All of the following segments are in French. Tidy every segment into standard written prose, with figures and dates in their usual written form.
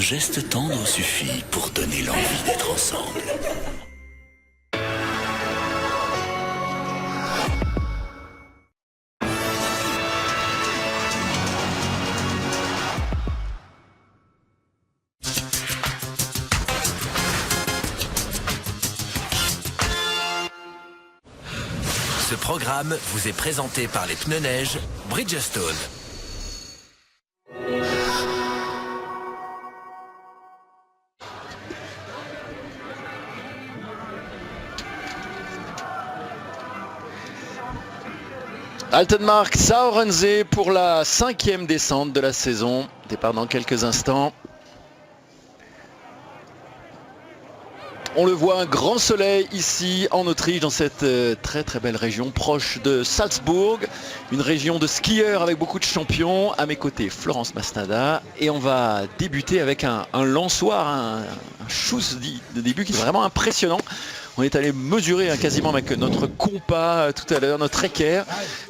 geste tendre suffit pour donner l'envie d'être ensemble. Ce programme vous est présenté par les pneus neige Bridgestone. Altenmark Sauerensee pour la 5e descente de la saison. Départ dans quelques instants. On le voit, un grand soleil ici en Autriche, dans cette très très belle région proche de Salzbourg. Une région de skieurs avec beaucoup de champions. À mes côtés, Florence Masnada. Et on va débuter avec un lançoir, un schuss de début qui est vraiment impressionnant. On est allé mesurer quasiment avec notre compas tout à l'heure, notre équerre.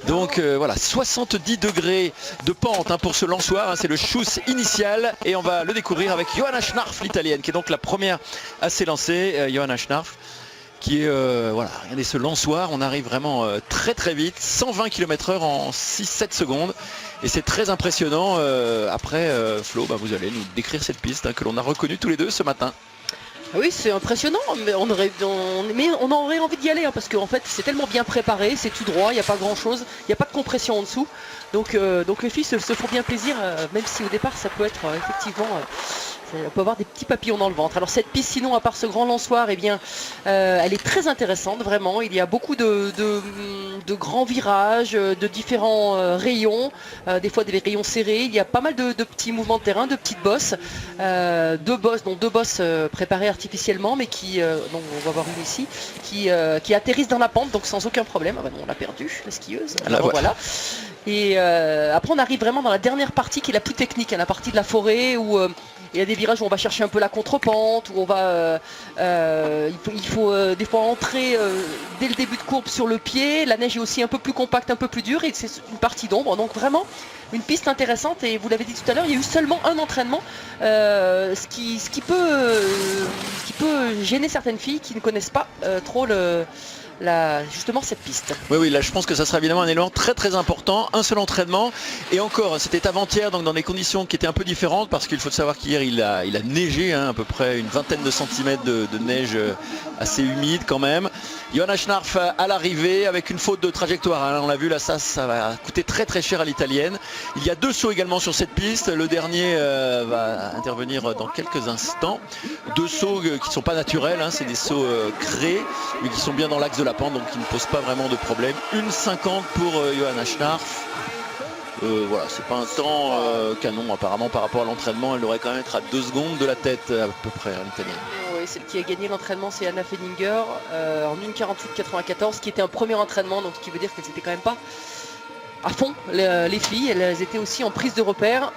Donc voilà, 70 degrés de pente pour ce lançoir. C'est le schuss initial et on va le découvrir avec Johanna Schnarf, l'italienne, qui est donc la première à s'élancer. Johanna Schnarf, qui est, voilà, regardez ce lançoir. On arrive vraiment très très vite, 120 km/h en 6-7 secondes. Et c'est très impressionnant. Après, Flo, vous allez nous décrire cette piste que l'on a reconnue tous les deux ce matin. Oui, c'est impressionnant, mais on aurait envie d'y aller parce qu'en fait c'est tellement bien préparé, c'est tout droit, il n'y a pas grand chose, il n'y a pas de compression en dessous. Donc les filles se font bien plaisir, même si au départ ça peut être effectivement... on peut avoir des petits papillons dans le ventre. Alors cette piste, sinon, à part ce grand lançoir, eh bien, elle est très intéressante, vraiment. Il y a beaucoup de grands virages, de différents rayons, des fois des rayons serrés. Il y a pas mal de petits mouvements de terrain, de petites bosses, deux bosses préparées artificiellement, mais qui, donc on va voir une ici, qui atterrissent dans la pente, donc sans aucun problème. Ah bah non, on l'a perdu, la skieuse. Alors, voilà. Et après, on arrive vraiment dans la dernière partie qui est la plus technique, la partie de la forêt où il y a des virages où on va chercher un peu la contre-pente, où on va, il faut des fois entrer dès le début de courbe sur le pied. La neige est aussi un peu plus compacte, un peu plus dure et c'est une partie d'ombre. Donc vraiment une piste intéressante et vous l'avez dit tout à l'heure, il y a eu seulement un entraînement, ce qui peut gêner certaines filles qui ne connaissent pas trop justement cette piste. Oui, là je pense que ça sera évidemment un élément très très important. Un seul entraînement et encore c'était avant-hier, donc dans des conditions qui étaient un peu différentes parce qu'il faut savoir qu'hier il a neigé à peu près une vingtaine de centimètres de neige assez humide quand même. Johanna Schnarf à l'arrivée avec une faute de trajectoire, on l'a vu là, ça va coûter très très cher à l'italienne. Il y a 2 sauts également sur cette piste, le dernier va intervenir dans quelques instants. 2 sauts qui ne sont pas naturels, c'est des sauts créés mais qui sont bien dans l'axe de la pente, donc qui ne pose pas vraiment de problème. 1,50 pour Johanna Schnarf. Voilà, c'est pas un temps canon apparemment par rapport à l'entraînement. Elle devrait quand même être à 2 secondes de la tête à peu près, l'italienne. Oui, celle qui a gagné l'entraînement, c'est Anna Fenninger en 1,48,94, qui était un premier entraînement, donc ce qui veut dire qu'elles n'étaient quand même pas à fond. Les filles, elles étaient aussi en prise de repère,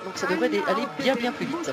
donc ça devrait aller bien plus vite.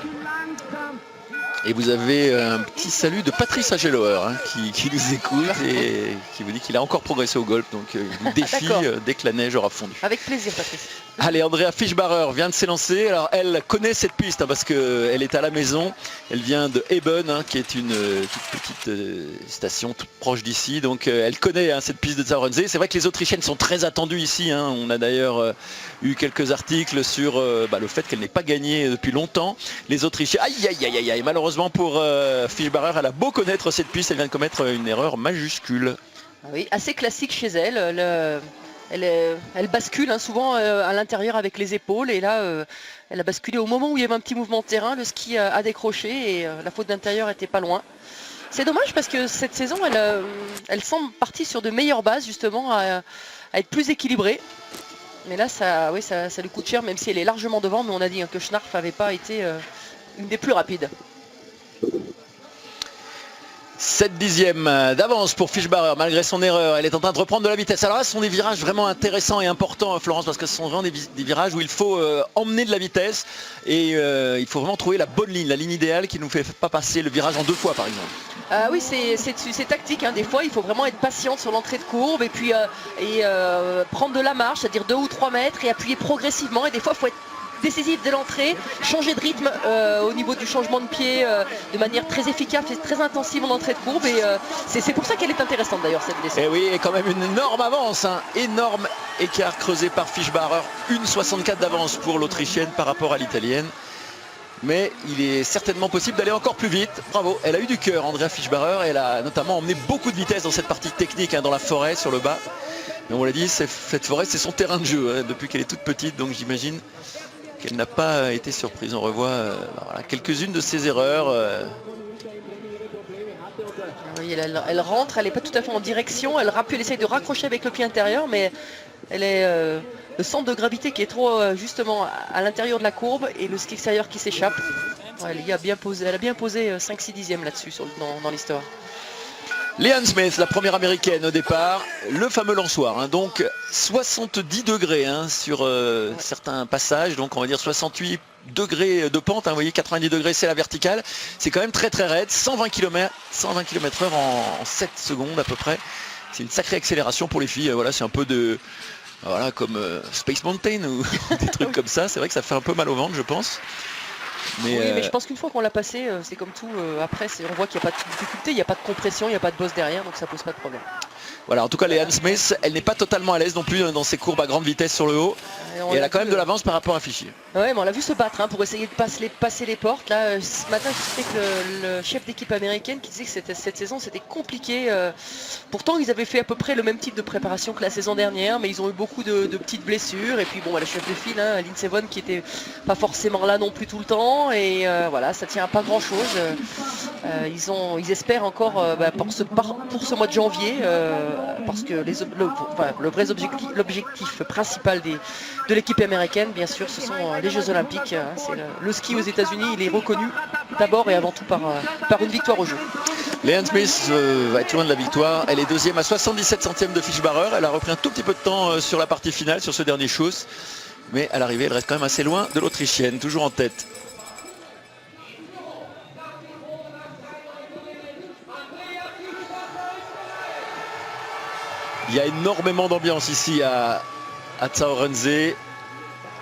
Et vous avez un petit salut de Patrice Ageloer qui nous écoute et qui vous dit qu'il a encore progressé au golf, donc il vous défie dès que la neige aura fondu. Avec plaisir, Patrice. Allez, Andrea Fischbarer vient de s'élancer. Alors elle connaît cette piste parce qu'elle est à la maison. Elle vient de Eben, qui est une toute petite station toute proche d'ici. Donc elle connaît cette piste de Sauerensee. C'est vrai que les Autrichiennes sont très attendues ici. On a d'ailleurs eu quelques articles sur le fait qu'elle n'ait pas gagné depuis longtemps. Les Autrichiennes, aïe, malheureusement pour Fischbarer, elle a beau connaître cette piste, elle vient de commettre une erreur majuscule. Oui, assez classique chez elle. Elle bascule souvent à l'intérieur avec les épaules et là elle a basculé au moment où il y avait un petit mouvement de terrain, le ski a décroché et la faute d'intérieur était pas loin. C'est dommage parce que cette saison elle semble partie sur de meilleures bases justement à être plus équilibrée. Mais là ça lui coûte cher même si elle est largement devant, mais on a dit que Schnarf n'avait pas été une des plus rapides. 7 dixièmes d'avance pour Fischbarer malgré son erreur. Elle est en train de reprendre de la vitesse. Alors là ce sont des virages vraiment intéressants et importants, Florence, parce que ce sont vraiment des virages où il faut emmener de la vitesse et il faut vraiment trouver la bonne ligne, la ligne idéale qui ne nous fait pas passer le virage en 2 fois par exemple. Oui, c'est tactique, des fois il faut vraiment être patient sur l'entrée de courbe et puis prendre de la marche, c'est-à-dire 2 ou 3 mètres et appuyer progressivement, et des fois il faut être décisive dès l'entrée, changer de rythme au niveau du changement de pied de manière très efficace et très intensive en entrée de courbe. Et c'est pour ça qu'elle est intéressante d'ailleurs cette descente. Et oui, et quand même une énorme avance, hein. Énorme écart creusé par Fischbarer. 1,64 d'avance pour l'Autrichienne par rapport à l'Italienne. Mais il est certainement possible d'aller encore plus vite. Bravo, elle a eu du cœur, Andrea Fischbarer. Elle a notamment emmené beaucoup de vitesse dans cette partie technique, hein, dans la forêt, sur le bas. Et on l'a dit, cette forêt, c'est son terrain de jeu, hein, depuis qu'elle est toute petite. Donc j'imagine qu'elle n'a pas été surprise. On revoit voilà, quelques-unes de ses erreurs. Oui, elle rentre, elle n'est pas tout à fait en direction. Elle essaye de raccrocher avec le pied intérieur, mais elle est le centre de gravité qui est trop justement à l'intérieur de la courbe et le ski extérieur qui s'échappe. Ouais, elle a bien posé 5-6 dixièmes là-dessus dans l'histoire. Leanne Smith, la première américaine au départ, le fameux lançoir, hein, donc 70 degrés hein, sur certains passages, donc on va dire 68 degrés de pente, hein, vous voyez 90 degrés c'est la verticale, c'est quand même très très raide, 120 km/h en 7 secondes à peu près, c'est une sacrée accélération pour les filles, voilà, c'est un peu de... Voilà, comme Space Mountain ou des trucs comme ça, c'est vrai que ça fait un peu mal au ventre je pense. Mais, oui, mais je pense qu'une fois qu'on l'a passé, c'est comme tout, après on voit qu'il n'y a pas de difficulté, il n'y a pas de compression, il n'y a pas de bosse derrière, donc ça pose pas de problème. Voilà, en tout cas Leanne Smith, elle n'est pas totalement à l'aise non plus dans ses courbes à grande vitesse sur le haut. Et elle a quand même de l'avance par rapport à Fichy. Ouais, mais on l'a vu se battre hein, pour essayer de passer les portes. Là, ce matin, je sais que le chef d'équipe américaine qui disait que cette saison c'était compliqué. Pourtant, ils avaient fait à peu près le même type de préparation que la saison dernière, mais ils ont eu beaucoup de petites blessures. Et puis bon, la chef de file, hein, Lindsey Vonn, qui était pas forcément là non plus tout le temps. Et voilà, ça tient à pas grand chose. Ils espèrent encore pour ce mois de janvier, parce que le vrai l'objectif principal de l'équipe américaine, bien sûr, ce sont les Jeux Olympiques. Hein, le ski aux États-Unis, il est reconnu d'abord et avant tout par une victoire aux Jeux. Leanne Smith va être loin de la victoire. Elle est deuxième à 77 centièmes de Fischbarer. Elle a repris un tout petit peu de temps sur la partie finale, sur ce dernier Schuss. Mais à l'arrivée, elle reste quand même assez loin de l'Autrichienne, toujours en tête. Il y a énormément d'ambiance ici à Zaorensee.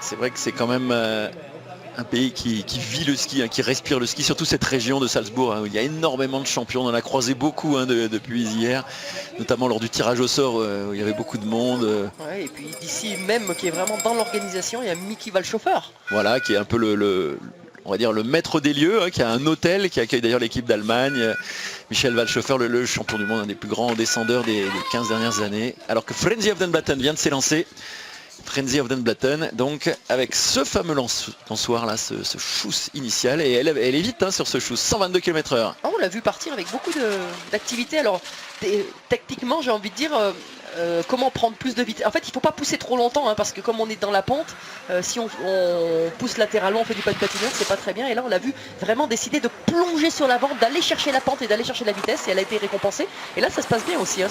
C'est vrai que c'est quand même un pays qui vit le ski, hein, qui respire le ski, surtout cette région de Salzbourg, hein, où il y a énormément de champions. On en a croisé beaucoup hein, depuis hier, notamment lors du tirage au sort où il y avait beaucoup de monde. Ouais, et puis d'ici même, qui est vraiment dans l'organisation, il y a Micky Walshofer. Voilà, qui est un peu on va dire le maître des lieux, hein, qui a un hôtel qui accueille d'ailleurs l'équipe d'Allemagne. Michel Walshofer, le champion du monde, un des plus grands descendeurs des 15 dernières années. Alors que Frenzy of den Blatten vient de s'élancer. Frenzy of den Blatten, donc avec ce fameux lançoir là, ce Schuss initial, et elle est vite hein, sur ce Schuss, 122 km/h. On l'a vu partir avec beaucoup d'activité. Alors techniquement, j'ai envie de dire comment prendre plus de vitesse. En fait, il ne faut pas pousser trop longtemps hein, parce que comme on est dans la pente, si on pousse latéralement, on fait du pas de patineur, c'est pas très bien. Et là, on l'a vu vraiment décider de plonger sur l'avant, d'aller chercher la pente et d'aller chercher la vitesse, et elle a été récompensée. Et là, ça se passe bien aussi hein,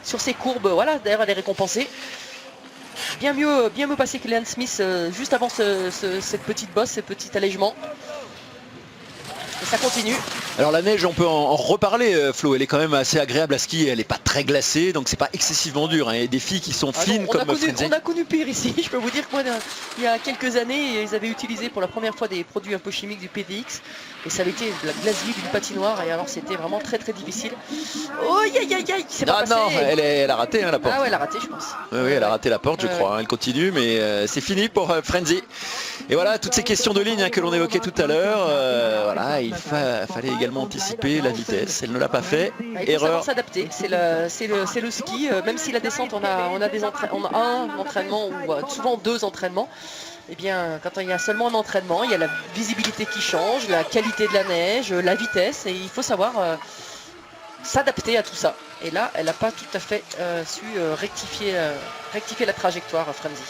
sur ces courbes. Voilà, d'ailleurs, elle est récompensée. Bien mieux passé que Leanne Smith juste avant cette petite bosse, ce petit allègement. Et ça continue. Alors la neige, on peut en reparler, Flo, elle est quand même assez agréable à skier, elle n'est pas très glacée, donc c'est pas excessivement dur. Hein. Il y a des filles qui sont fines comme Frenzy. On a connu pire ici, je peux vous dire que moi, il y a quelques années, ils avaient utilisé pour la première fois des produits un peu chimiques du PDX, et ça avait été de la glace vide, une patinoire, et alors c'était vraiment très très difficile. Oh aïe aïe aïe, c'est pas passé. Non, elle a raté hein, la porte. Ah ouais, elle a raté je pense. Oui, elle a raté la porte je crois, hein. Elle continue, mais c'est fini pour Frenzy. Et voilà, toutes ces questions de ligne hein, que l'on évoquait tout à l'heure, voilà, il fallait également anticiper la vitesse, elle ne l'a pas fait. Il faut savoir s'adapter, c'est le ski, même si la descente on a un entraînement ou souvent 2 entraînements. Eh bien, quand il y a seulement un entraînement, il y a la visibilité qui change, la qualité de la neige, la vitesse, et il faut savoir s'adapter à tout ça. Et là, elle n'a pas tout à fait su rectifier la trajectoire, Frenzy.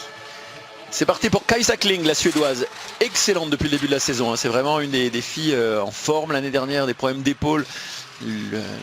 C'est parti pour Kajsa Kling, la suédoise, excellente depuis le début de la saison. Hein. C'est vraiment une des filles en forme. L'année dernière, des problèmes d'épaule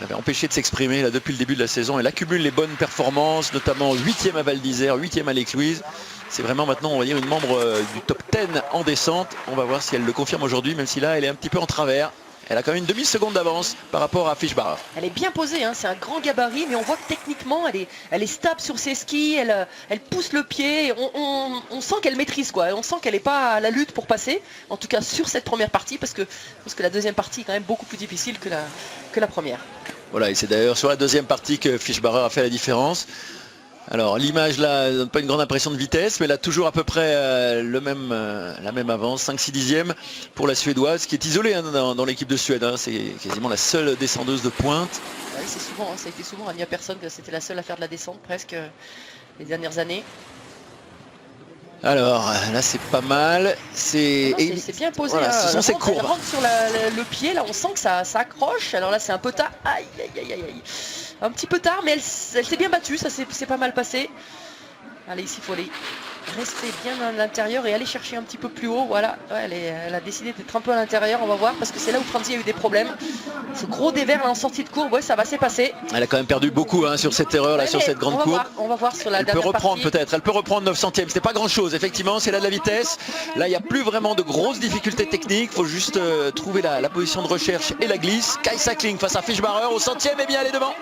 l'avait empêché de s'exprimer là, depuis le début de la saison. Elle accumule les bonnes performances, notamment 8e à Val d'Isère, 8e à l'Écluse. C'est vraiment maintenant, on va dire, une membre du top 10 en descente. On va voir si elle le confirme aujourd'hui, même si là, elle est un petit peu en travers. Elle a quand même une demi-seconde d'avance par rapport à Fischbacher. Elle est bien posée, hein, c'est un grand gabarit, mais on voit que techniquement, elle est stable sur ses skis, elle pousse le pied, on sent qu'elle maîtrise, quoi. On sent qu'elle n'est pas à la lutte pour passer, en tout cas sur cette première partie, parce que la deuxième partie est quand même beaucoup plus difficile que la première. Voilà, et c'est d'ailleurs sur la deuxième partie que Fischbacher a fait la différence. Alors l'image là donne pas une grande impression de vitesse, mais elle a toujours à peu près la même avance, 5-6 dixièmes pour la Suédoise, qui est isolée hein, dans l'équipe de Suède. Hein. C'est quasiment la seule descendeuse de pointe. Oui, c'est souvent, hein, ça a été souvent admis à personne que c'était la seule à faire de la descente presque les dernières années. Alors là c'est pas mal, c'est bien posé. Voilà, hein. Ce sont ces courbes. Elle rentre sur le pied, là on sent que ça accroche. Alors là c'est un peu tard, aïe aïe aïe aïe. Un petit peu tard, mais elle s'est bien battue, ça s'est pas mal passé. Allez, ici il faut aller rester bien à l'intérieur et aller chercher un petit peu plus haut. Voilà, ouais, elle a décidé d'être un peu à l'intérieur, on va voir, parce que c'est là où Franzi a eu des problèmes. Ce gros dévers là en sortie de courbe, ouais, ça va s'est passé. Elle a quand même perdu beaucoup hein, sur cette erreur là, sur cette grande courbe. On va voir sur la elle dernière peut reprendre partie. peut-être, elle peut reprendre 9 centièmes, c'était pas grand chose effectivement, c'est là de la vitesse. Là il n'y a plus vraiment de grosses difficultés techniques, il faut juste trouver la position de recherche et la glisse. Kaisa Kling face à Fischbacher au centième, et bien elle est devant.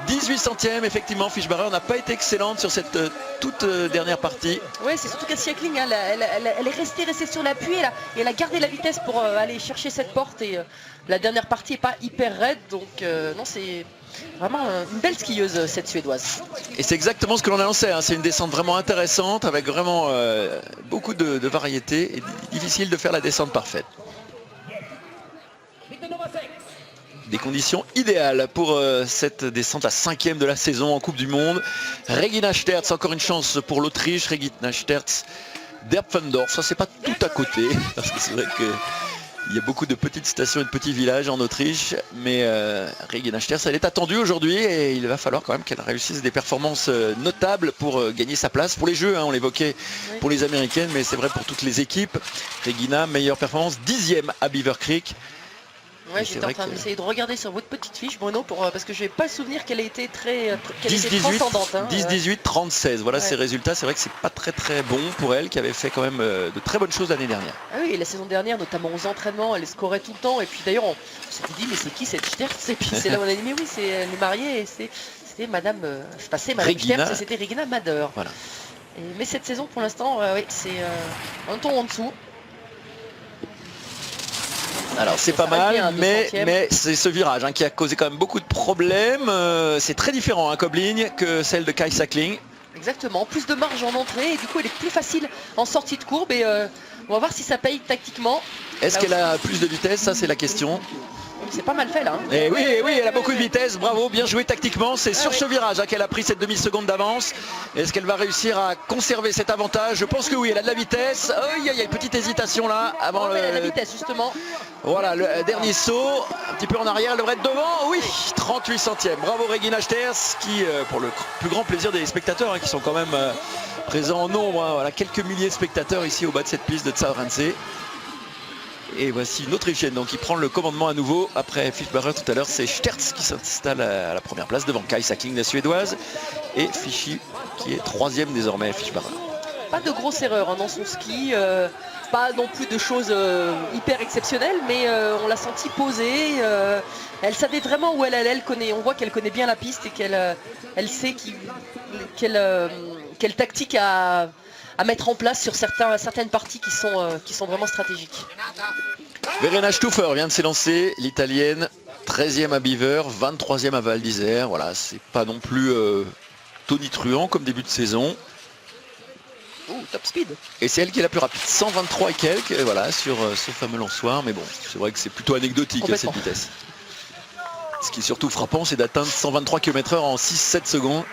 18 centièmes, effectivement Fischbacher n'a pas été excellente sur cette toute dernière partie. Oui, c'est surtout qu'à Kling, hein, elle est restée sur l'appui et elle a gardé la vitesse pour aller chercher cette porte, et la dernière partie n'est pas hyper raide, donc non, c'est vraiment une belle skieuse cette Suédoise. Et c'est exactement ce que l'on annonçait, hein. C'est une descente vraiment intéressante avec vraiment beaucoup de variétés et difficile de faire la descente parfaite. Des conditions idéales pour cette descente, la 5e de la saison en Coupe du Monde. Regina Sterz, encore une chance pour l'Autriche. Regina Sterz d'Erpfendorf, ça c'est pas tout à côté, parce que c'est vrai qu'il y a beaucoup de petites stations et de petits villages en Autriche, mais Regina Sterz, elle est attendue aujourd'hui et il va falloir quand même qu'elle réussisse des performances notables pour gagner sa place. Pour les Jeux, hein, on l'évoquait pour les Américaines, mais c'est vrai pour toutes les équipes. Regina, meilleure performance, 10e à Beaver Creek. Ouais, j'étais en train d'essayer de regarder sur votre petite fiche, Bruno, parce que je n'ai pas le souvenir qu'elle ait été très 10-18, transcendante. Hein, 10-18, 36. Voilà ces résultats. C'est vrai que c'est pas très bon pour elle, qui avait fait quand même de très bonnes choses l'année dernière. Ah oui, et la saison dernière, notamment aux entraînements, elle scorait tout le temps. Et puis d'ailleurs, on s'était dit, mais c'est qui cette Sterz? Et puis c'est là où on a dit, mais oui, elle est mariée et c'était Madame Sterz et c'était Regina Mader. Voilà. Mais cette saison, pour l'instant, oui, c'est un ton en dessous. Alors c'est pas mal, mais c'est ce virage hein, qui a causé quand même beaucoup de problèmes. C'est très différent hein, comme ligne que celle de Kaisa Kling. Exactement, plus de marge en entrée et du coup elle est plus facile en sortie de courbe, et on va voir si ça paye tactiquement. Est-ce qu'elle a plus de vitesse? Ça c'est la question. C'est pas mal fait là. Hein. Et oui, elle a beaucoup de vitesse, bravo, bien joué tactiquement. C'est sur ce virage hein, qu'elle a pris cette demi-seconde d'avance. Est-ce qu'elle va réussir à conserver cet avantage? Je pense que oui, elle a de la vitesse. Oh, il y a une petite hésitation là avant elle a de la vitesse justement. Voilà, le dernier saut, un petit peu en arrière, elle devrait être devant. Oui, 38 centièmes. Bravo Regina Sterz, qui, pour le plus grand plaisir des spectateurs, hein, qui sont quand même présents en nombre. Hein, voilà, quelques milliers de spectateurs ici au bas de cette piste de Zarense. Et voici une Autrichienne donc qui prend le commandement à nouveau après Fischbacher tout à l'heure. C'est Sterz qui s'installe à la première place devant Kaisa Kling, la Suédoise, et Fischi qui est 3e désormais, Fischbacher. Pas de grosse erreur hein, dans son ski, pas non plus de choses hyper exceptionnelles, mais on l'a senti posée. Elle savait vraiment où elle allait, on voit qu'elle connaît bien la piste et qu'elle sait quelle tactique à mettre en place sur certaines parties qui sont vraiment stratégiques. Verena Stuffer vient de s'élancer, l'italienne, 13e à Beaver, 23e à Val d'Isère. Voilà, c'est pas non plus tonitruant comme début de saison. Top speed. Et c'est elle qui est la plus rapide, 123 et quelques, voilà, sur ce fameux lançoir. Mais bon, c'est vrai que c'est plutôt anecdotique cette vitesse. Ce qui est surtout frappant, c'est d'atteindre 123 km/h en 6-7 secondes.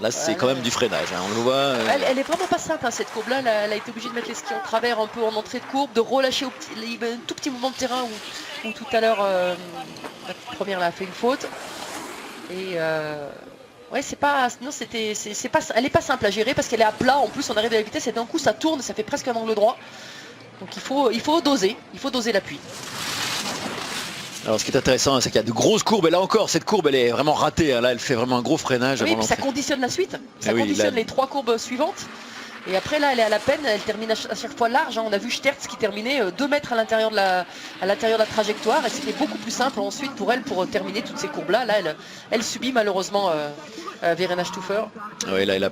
Là, c'est quand même du freinage, hein, on le voit. Elle est vraiment pas simple, hein, cette courbe-là. Elle a été obligée de mettre les skis en travers un peu en entrée de courbe, de relâcher un tout petit mouvement de terrain où tout à l'heure, la première là, a fait une faute. Et ouais, c'est pas, non, elle est pas simple à gérer parce qu'elle est à plat. En plus, on arrive à la vitesse et d'un coup, ça tourne, ça fait presque un angle droit. Donc il faut doser l'appui. Alors ce qui est intéressant, c'est qu'il y a de grosses courbes, et là encore, cette courbe, elle est vraiment ratée. Hein. Là, elle fait vraiment un gros freinage. Oui, avant puis ça conditionne la suite. Ça conditionne les 3 courbes suivantes. Et après là elle est à la peine, elle termine à chaque fois large, hein. On a vu Stertz qui terminait 2 mètres à l'intérieur de la trajectoire et c'était beaucoup plus simple ensuite pour elle pour terminer toutes ces courbes là. Là elle subit malheureusement Verena Stufer. Oui, là elle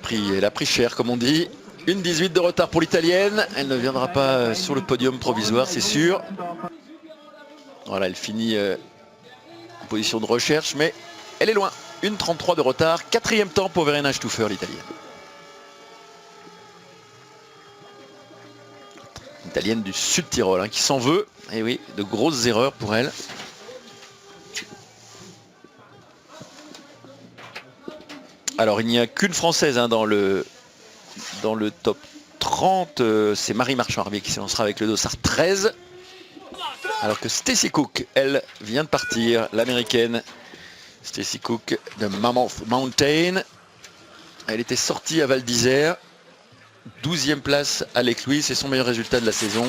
a pris cher comme on dit. 1,18 de retard pour l'italienne. Elle ne viendra pas sur le podium provisoire, c'est sûr. Voilà, elle finit en position de recherche, mais elle est loin. 1,33 de retard. 4e temps pour Verena Stufer, l'italienne. Italienne du Sud-Tyrol, hein, qui s'en veut. Et oui, de grosses erreurs pour elle. Alors, il n'y a qu'une Française hein, dans le top 30. C'est Marie Marchand-Harvier qui s'élancera avec le dossard 13. Alors que Stacy Cook, elle, vient de partir. L'américaine Stacy Cook de Mammoth Mountain. Elle était sortie à Val d'Isère. 12e place à Lake Louise, c'est son meilleur résultat de la saison.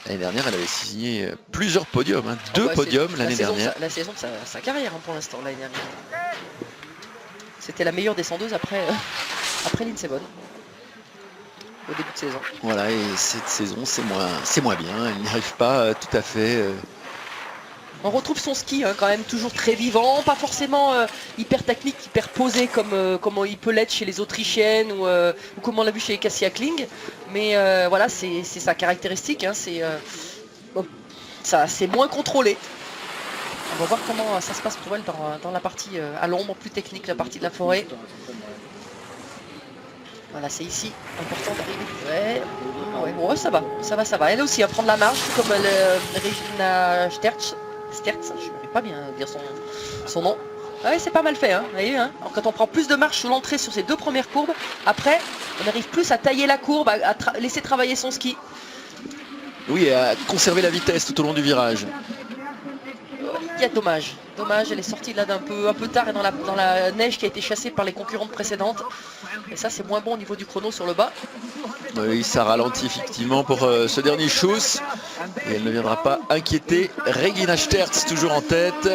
L'année dernière, elle avait signé plusieurs podiums, hein, 2 podiums l'année dernière. La saison de sa carrière hein, pour l'instant, l'année dernière. C'était la meilleure descendeuse après Lindsey Vonn au début de saison. Voilà, et cette saison, c'est moins bien. Elle n'y arrive pas tout à fait. On retrouve son ski hein, quand même toujours très vivant, pas forcément hyper technique, hyper posé comme il peut l'être chez les Autrichiennes ou comme on l'a vu chez Cassia Kling. Mais voilà, c'est sa caractéristique, hein, c'est moins contrôlé. On va voir comment ça se passe pour elle dans la partie à l'ombre, plus technique, la partie de la forêt. Voilà, c'est ici, important d'arriver. Ouais, ça va. Elle aussi, à prendre la marge, tout comme Regina Stertz, je ne vais pas bien dire son nom. Ouais, c'est pas mal fait. Hein. Vous voyez, hein. Alors, quand on prend plus de marche sur l'entrée sur ces 2 premières courbes, après, on arrive plus à tailler la courbe, à laisser travailler son ski. Oui, et à conserver la vitesse tout au long du virage. Il y a dommage, elle est sortie là un peu tard et dans la neige qui a été chassée par les concurrentes précédentes. Et ça, c'est moins bon au niveau du chrono sur le bas. Oui, ça ralentit effectivement pour ce dernier Schuss. Et elle ne viendra pas inquiéter Regina Stertz, toujours en tête.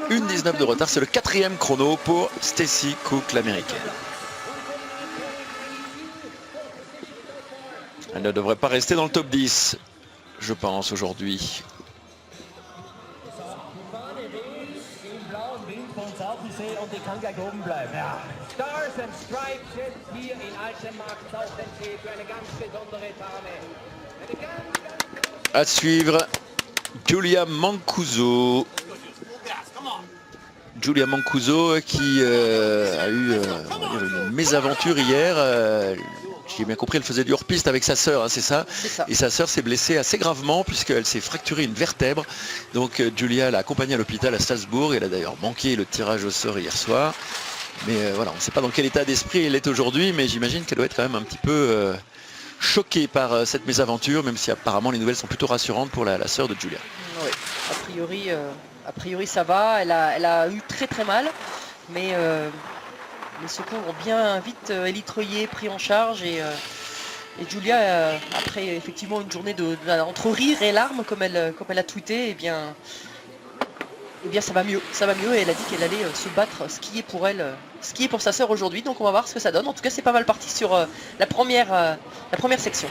1,19 de retard, c'est le 4e chrono pour Stacy Cook, l'américaine. Elle ne devrait pas rester dans le top 10, je pense, aujourd'hui. À suivre, Giulia Mancuso. Giulia Mancuso qui a eu une mésaventure hier. J'ai bien compris, elle faisait du hors-piste avec sa sœur, hein, c'est ça. Et sa sœur s'est blessée assez gravement puisqu'elle s'est fracturée une vertèbre. Donc Giulia l'a accompagnée à l'hôpital à Salzbourg. Elle a d'ailleurs manqué le tirage au sort hier soir. Mais voilà, on ne sait pas dans quel état d'esprit elle est aujourd'hui, mais j'imagine qu'elle doit être quand même un petit peu choquée par cette mésaventure, même si apparemment les nouvelles sont plutôt rassurantes pour la sœur de Giulia. Oui, a priori ça va, elle a eu très mal, mais les secours ont bien vite élitreillé, pris en charge et Giulia, après effectivement une journée entre rire et larmes comme elle a tweeté, eh bien ça va mieux et elle a dit qu'elle allait se battre, skier pour sa sœur aujourd'hui, donc on va voir ce que ça donne. En tout cas, c'est pas mal parti sur la première section.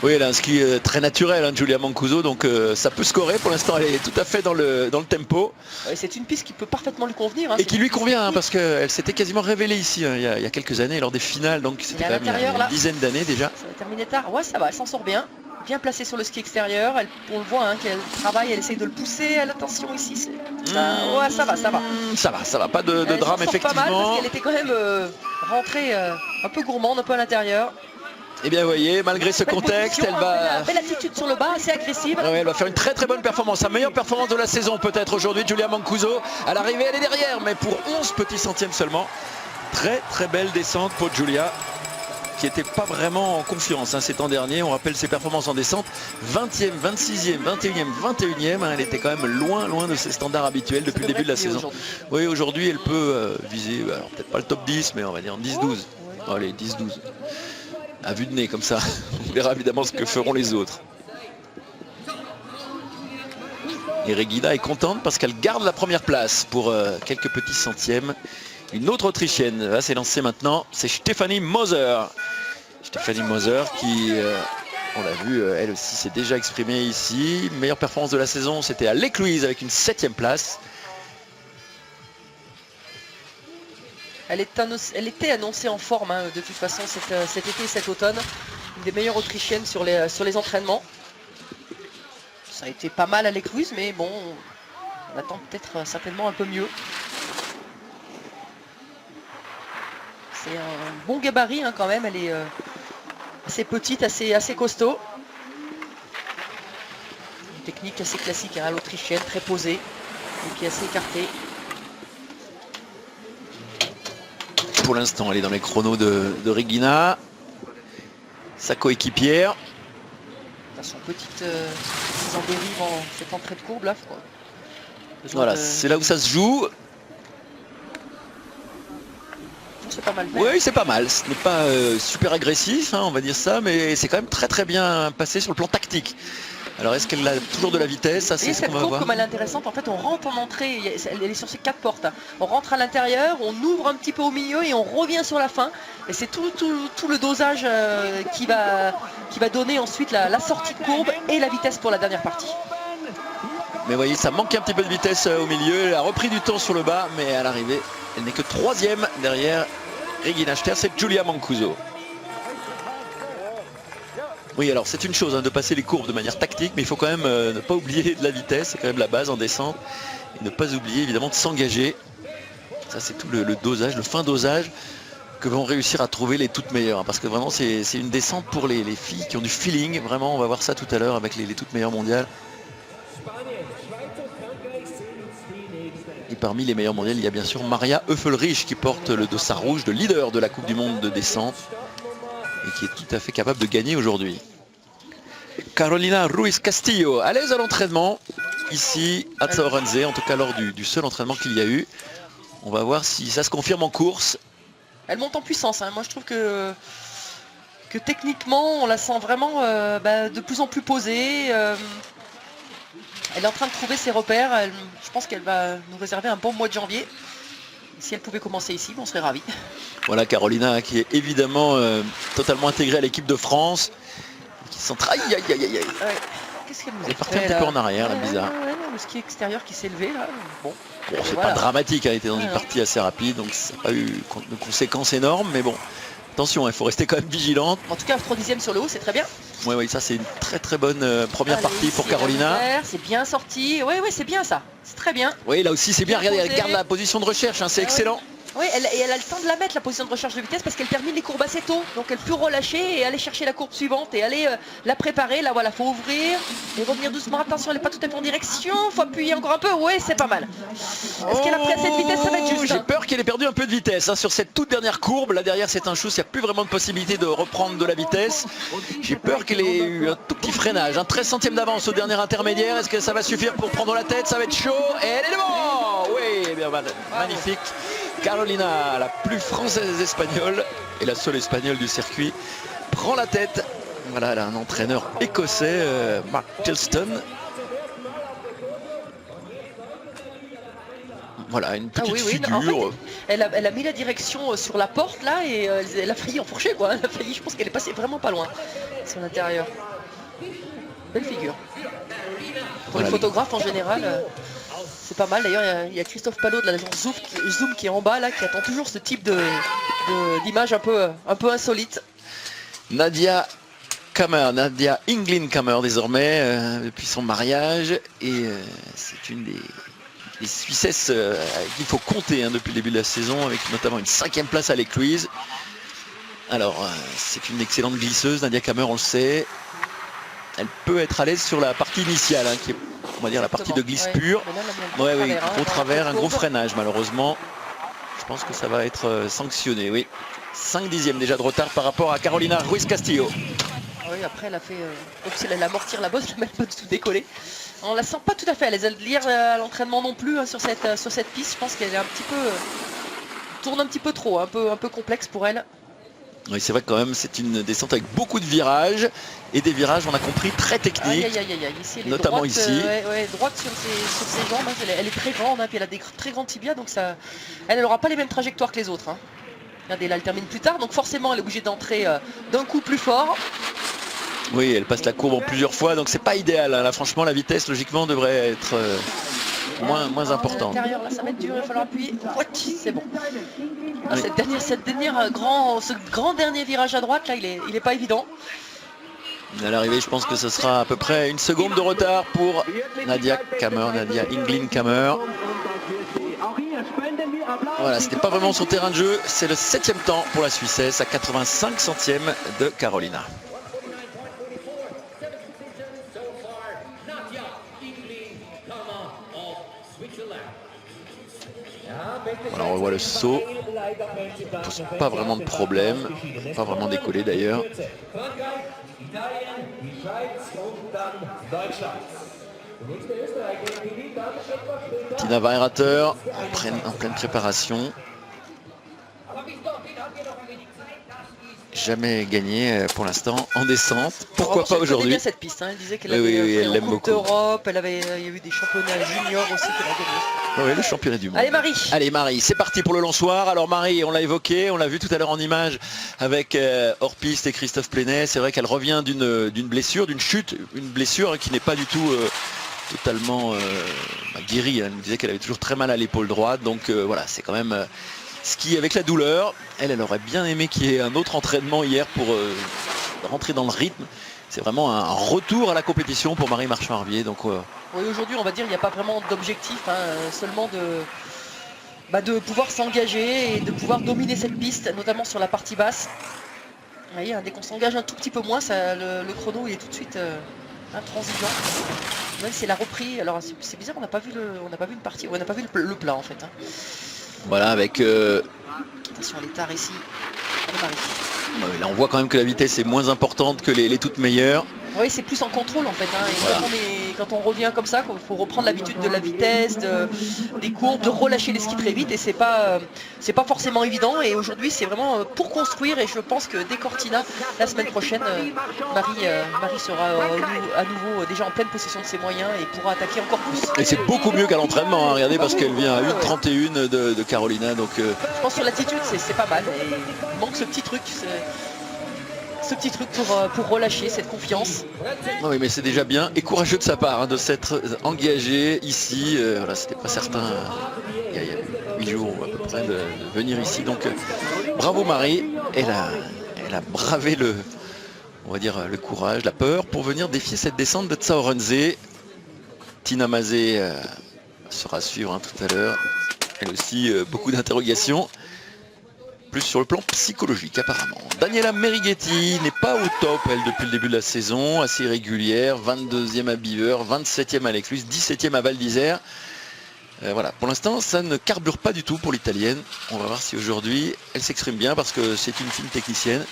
Oui, elle a un ski très naturel, hein, Giulia Mancuso, donc ça peut scorer. Pour l'instant, elle est tout à fait dans le tempo. C'est une piste qui peut parfaitement lui convenir. Hein, et qui lui convient, hein, parce qu'elle s'était quasiment révélée ici hein, il y a quelques années lors des finales, donc c'était quand même il y a une dizaine d'années déjà. Ça va terminer tard, ouais ça va, elle s'en sort bien placée sur le ski extérieur, on le voit hein, qu'elle travaille, elle essaye de le pousser, elle attention ici, ouais ça va, pas de drame effectivement. Pas mal parce qu'elle était quand même rentrée un peu gourmande, un peu à l'intérieur. Et bien vous voyez, malgré ce contexte, elle va... Belle attitude sur le bas, assez agressive. Ouais, elle va faire une très bonne performance, sa meilleure performance de la saison peut-être aujourd'hui, Giulia Mancuso. À l'arrivée, elle est derrière, mais pour 11 petits centièmes seulement. Très belle descente pour Giulia, qui n'était pas vraiment en confiance hein, ces temps derniers. On rappelle ses performances en descente, 20e, 26e, 21e, 21e. Hein, elle était quand même loin de ses standards habituels depuis le début de la saison. Oui, aujourd'hui, elle peut viser, alors peut-être pas le top 10, mais on va dire 10-12. Ouais. Allez, 10-12. À vue de nez comme ça. On verra évidemment ce que feront les autres. Et Regina est contente parce qu'elle garde la première place pour quelques petits centièmes. Une autre Autrichienne va s'élancer maintenant, c'est Stefanie Moser. Stéphanie Moser qui, on l'a vu, elle aussi s'est déjà exprimée ici. Meilleure performance de la saison, c'était à Lake Louise avec une 7e place. Elle était annoncée en forme hein, de toute façon cet été et cet automne. Une des meilleures autrichiennes sur les entraînements. Ça a été pas mal à Lake Louise, mais bon, on attend peut-être certainement un peu mieux. C'est un bon gabarit hein, quand même, elle est assez petite, assez costaud. Une technique assez classique hein, à l'autrichienne, très posée, les pieds assez écartés. Pour l'instant, elle est dans les chronos de Regina. Sa coéquipière. Son petite en dérive en cette entrée de courbe là. Voilà, c'est là où ça se joue. C'est pas mal fait. Oui, c'est pas mal. Ce n'est pas super agressif, hein, on va dire ça, mais c'est quand même très bien passé sur le plan tactique. Alors est-ce qu'elle a toujours de la vitesse? Ça, c'est ce qu'on va voir. Comme elle est intéressante, en fait on rentre en entrée, elle est sur ces 4 portes. Hein. On rentre à l'intérieur, on ouvre un petit peu au milieu et on revient sur la fin. Et c'est tout le dosage qui va donner ensuite la sortie de courbe et la vitesse pour la dernière partie. Mais vous voyez, ça manque un petit peu de vitesse au milieu. Elle a repris du temps sur le bas, mais à l'arrivée, elle n'est que 3e derrière Regina Ster, c'est Giulia Mancuso. Oui, alors c'est une chose hein, de passer les courbes de manière tactique, mais il faut quand même ne pas oublier de la vitesse, c'est quand même la base en descente. Et ne pas oublier évidemment de s'engager. Ça c'est tout le dosage, le fin dosage que vont réussir à trouver les toutes meilleures. Hein, parce que vraiment c'est une descente pour les filles qui ont du feeling. Vraiment, on va voir ça tout à l'heure avec les toutes meilleures mondiales. Et parmi les meilleures mondiales, il y a bien sûr Maria Höfelrich qui porte le dossard rouge de leader de la Coupe du Monde de descente. Et qui est tout à fait capable de gagner aujourd'hui. Carolina Ruiz Castillo, à l'aise à l'entraînement, ici à Zaoranze, en tout cas lors du seul entraînement qu'il y a eu. On va voir si ça se confirme en course. Elle monte en puissance, hein. Moi je trouve que techniquement on la sent vraiment de plus en plus posée. Elle est en train de trouver ses repères, je pense qu'elle va nous réserver un bon mois de janvier. Si elle pouvait commencer ici, on serait ravis. Voilà Carolina qui est évidemment totalement intégrée à l'équipe de France. Qui s'entraîne. Aïe aïe aïe aïe. Ouais. Qu'est-ce qu'elle nous Elle est a partie un fait, petit là peu en arrière, là, bizarre. Le ski extérieur qui s'est levé là. Bon, C'est voilà. pas dramatique, elle était dans une partie assez rapide, donc ça n'a pas eu de conséquences énormes, mais bon. Attention, il faut rester quand même vigilante. En tout cas, 3/10 sur le haut, c'est très bien. Oui, ça c'est une très bonne première partie pour Carolina. C'est bien sorti. Oui, c'est bien ça. C'est très bien. Oui, là aussi c'est bien. Bien Regardez, elle posé. garde la position de recherche, hein, c'est excellent. Oui, elle a le temps de la mettre, la position de recherche de vitesse, parce qu'elle termine les courbes assez tôt. Donc elle peut relâcher et aller chercher la courbe suivante et aller la préparer. Là, voilà, faut ouvrir et revenir doucement. Attention, elle n'est pas tout à fait en direction. Faut appuyer encore un peu. Oui, c'est pas mal. Est-ce qu'elle a pris assez de vitesse? Ça va être juste. J'ai peur qu'elle ait perdu un peu de vitesse hein, sur cette toute dernière courbe. Là derrière, c'est un chousse. Il n'y a plus vraiment de possibilité de reprendre de la vitesse. J'ai peur qu'elle ait eu un tout petit freinage. 13 centièmes d'avance au dernier intermédiaire. Est-ce que ça va suffire pour prendre la tête? Ça va être chaud. Et elle est devant. Oui, bien, magnifique. Carolina, la plus française espagnole et la seule espagnole du circuit, prend la tête. Voilà, elle a un entraîneur écossais, Mark Tilston. Voilà, une petite figure. En fait, elle a mis la direction sur la porte là et elle a failli enfourcher quoi. Elle a failli, je pense qu'elle est passée vraiment pas loin. Son intérieur. Belle figure. Pour Voilà, les photographes en général. C'est pas mal, d'ailleurs il y a Christophe Palot de l'agence Zoom qui est en bas là, qui attend toujours ce type d'image un peu insolite. Nadia Inglin Kammer désormais, depuis son mariage, et c'est une des Suissesses qu'il faut compter hein, depuis le début de la saison, avec notamment une 5e place à Lake Louise. Alors c'est une excellente glisseuse, Nadia Kammer, on le sait. Elle peut être à l'aise sur la partie initiale, hein, qui est, on va dire, la partie de glisse pure. Oui, gros travers, un gros freinage malheureusement. Je pense que ça va être sanctionné, oui. 5/10 déjà de retard par rapport à Carolina Ruiz Castillo. Oui, après elle a fait comme si elle allait amortir la bosse, elle n'a pas du tout décollé. On la sent pas tout à fait à l'aise de lire à l'entraînement non plus hein, sur cette piste. Je pense qu'elle est un petit peu tourne un petit peu trop, un peu complexe pour elle. Oui, c'est vrai que quand même c'est une descente avec beaucoup de virages et des virages, on a compris, très techniques. Ici, elle est notamment droite, ici. Droite sur ses jambes, hein, elle est très grande, hein, puis elle a des très grands tibias, donc ça, elle n'aura pas les mêmes trajectoires que les autres. Hein. Regardez, là elle termine plus tard, donc forcément elle est obligée d'entrer d'un coup plus fort. Oui, elle passe la courbe en plusieurs fois, donc c'est pas idéal. Hein. Là, franchement, la vitesse, logiquement, devrait être moins importante. À l'intérieur, là, ça va être dur, il va falloir appuyer. C'est bon. Ah, Oui. ce grand dernier virage à droite, là, il est pas évident. À l'arrivée, je pense que ce sera à peu près 1 seconde de retard pour Nadia Inglin Kammer. Voilà, c'était pas vraiment son terrain de jeu. C'est le 7e temps pour la Suissesse à 85 centièmes de Carolina. Voilà, on revoit le saut. Ça pose pas vraiment de problème. Pas vraiment décollé d'ailleurs. Tina Weirater en pleine préparation. Jamais gagné pour l'instant en descente. Pourquoi pas aujourd'hui? Elle cette piste. Hein. Elle disait qu'elle Oui, avait elle l'aime beaucoup. d'Europe. Il y a eu des championnats juniors aussi qu'elle a gagné. Oui, le championnat du monde. Allez Marie. Allez Marie, c'est parti pour le lançoir. Alors Marie, on l'a évoqué, on l'a vu tout à l'heure en image avec hors-piste et Christophe Plenet. C'est vrai qu'elle revient d'une blessure, d'une chute, une blessure hein, qui n'est pas du tout totalement guérie. Elle nous disait qu'elle avait toujours très mal à l'épaule droite. Donc voilà, c'est quand même ski avec la douleur. Elle aurait bien aimé qu'il y ait un autre entraînement hier pour rentrer dans le rythme. C'est vraiment un retour à la compétition pour Marie Marchand-Harvier. Donc oui, aujourd'hui, on va dire qu'il n'y a pas vraiment d'objectif, hein, seulement de pouvoir s'engager et de pouvoir dominer cette piste, notamment sur la partie basse. Vous voyez, hein, dès qu'on s'engage un tout petit peu moins, le chrono il est tout de suite intransigeant. Même si elle a repris, alors c'est bizarre, on n'a pas vu une partie, on n'a pas vu le plat en fait. Hein. Voilà, avec attention à l'étard ici. Allez, Marie. Là on voit quand même que la vitesse est moins importante que les toutes meilleures. Oui, c'est plus en contrôle en fait. Hein. Et voilà. Quand on revient comme ça, il faut reprendre l'habitude de la vitesse, des courbes, de relâcher les skis très vite. Et c'est pas forcément évident. Et aujourd'hui, c'est vraiment pour construire. Et je pense que dès Cortina, la semaine prochaine, Marie sera à nouveau déjà en pleine possession de ses moyens et pourra attaquer encore plus. Et c'est beaucoup mieux qu'à l'entraînement. Hein. Regardez, parce qu'elle vient à 1,31 de Carolina. Donc, je pense que sur l'attitude, c'est pas mal. Et il manque ce petit truc. Pour relâcher cette confiance. Oui, mais c'est déjà bien et courageux de sa part hein, de s'être engagé ici. Voilà, c'était pas certain il y a 8 jours à peu près de venir ici. Donc bravo Marie. Elle a bravé le courage, la peur pour venir défier cette descente de Tsaorense. Tina Mazet sera à suivre hein, tout à l'heure. Elle aussi beaucoup d'interrogations. Plus sur le plan psychologique apparemment. Daniela Merighetti n'est pas au top elle depuis le début de la saison, assez irrégulière, 22e à Beaver, 27e à Lexus, 17e à Val d'Isère. Voilà, pour l'instant ça ne carbure pas du tout pour l'italienne. On va voir si aujourd'hui elle s'exprime bien parce que c'est une fine technicienne,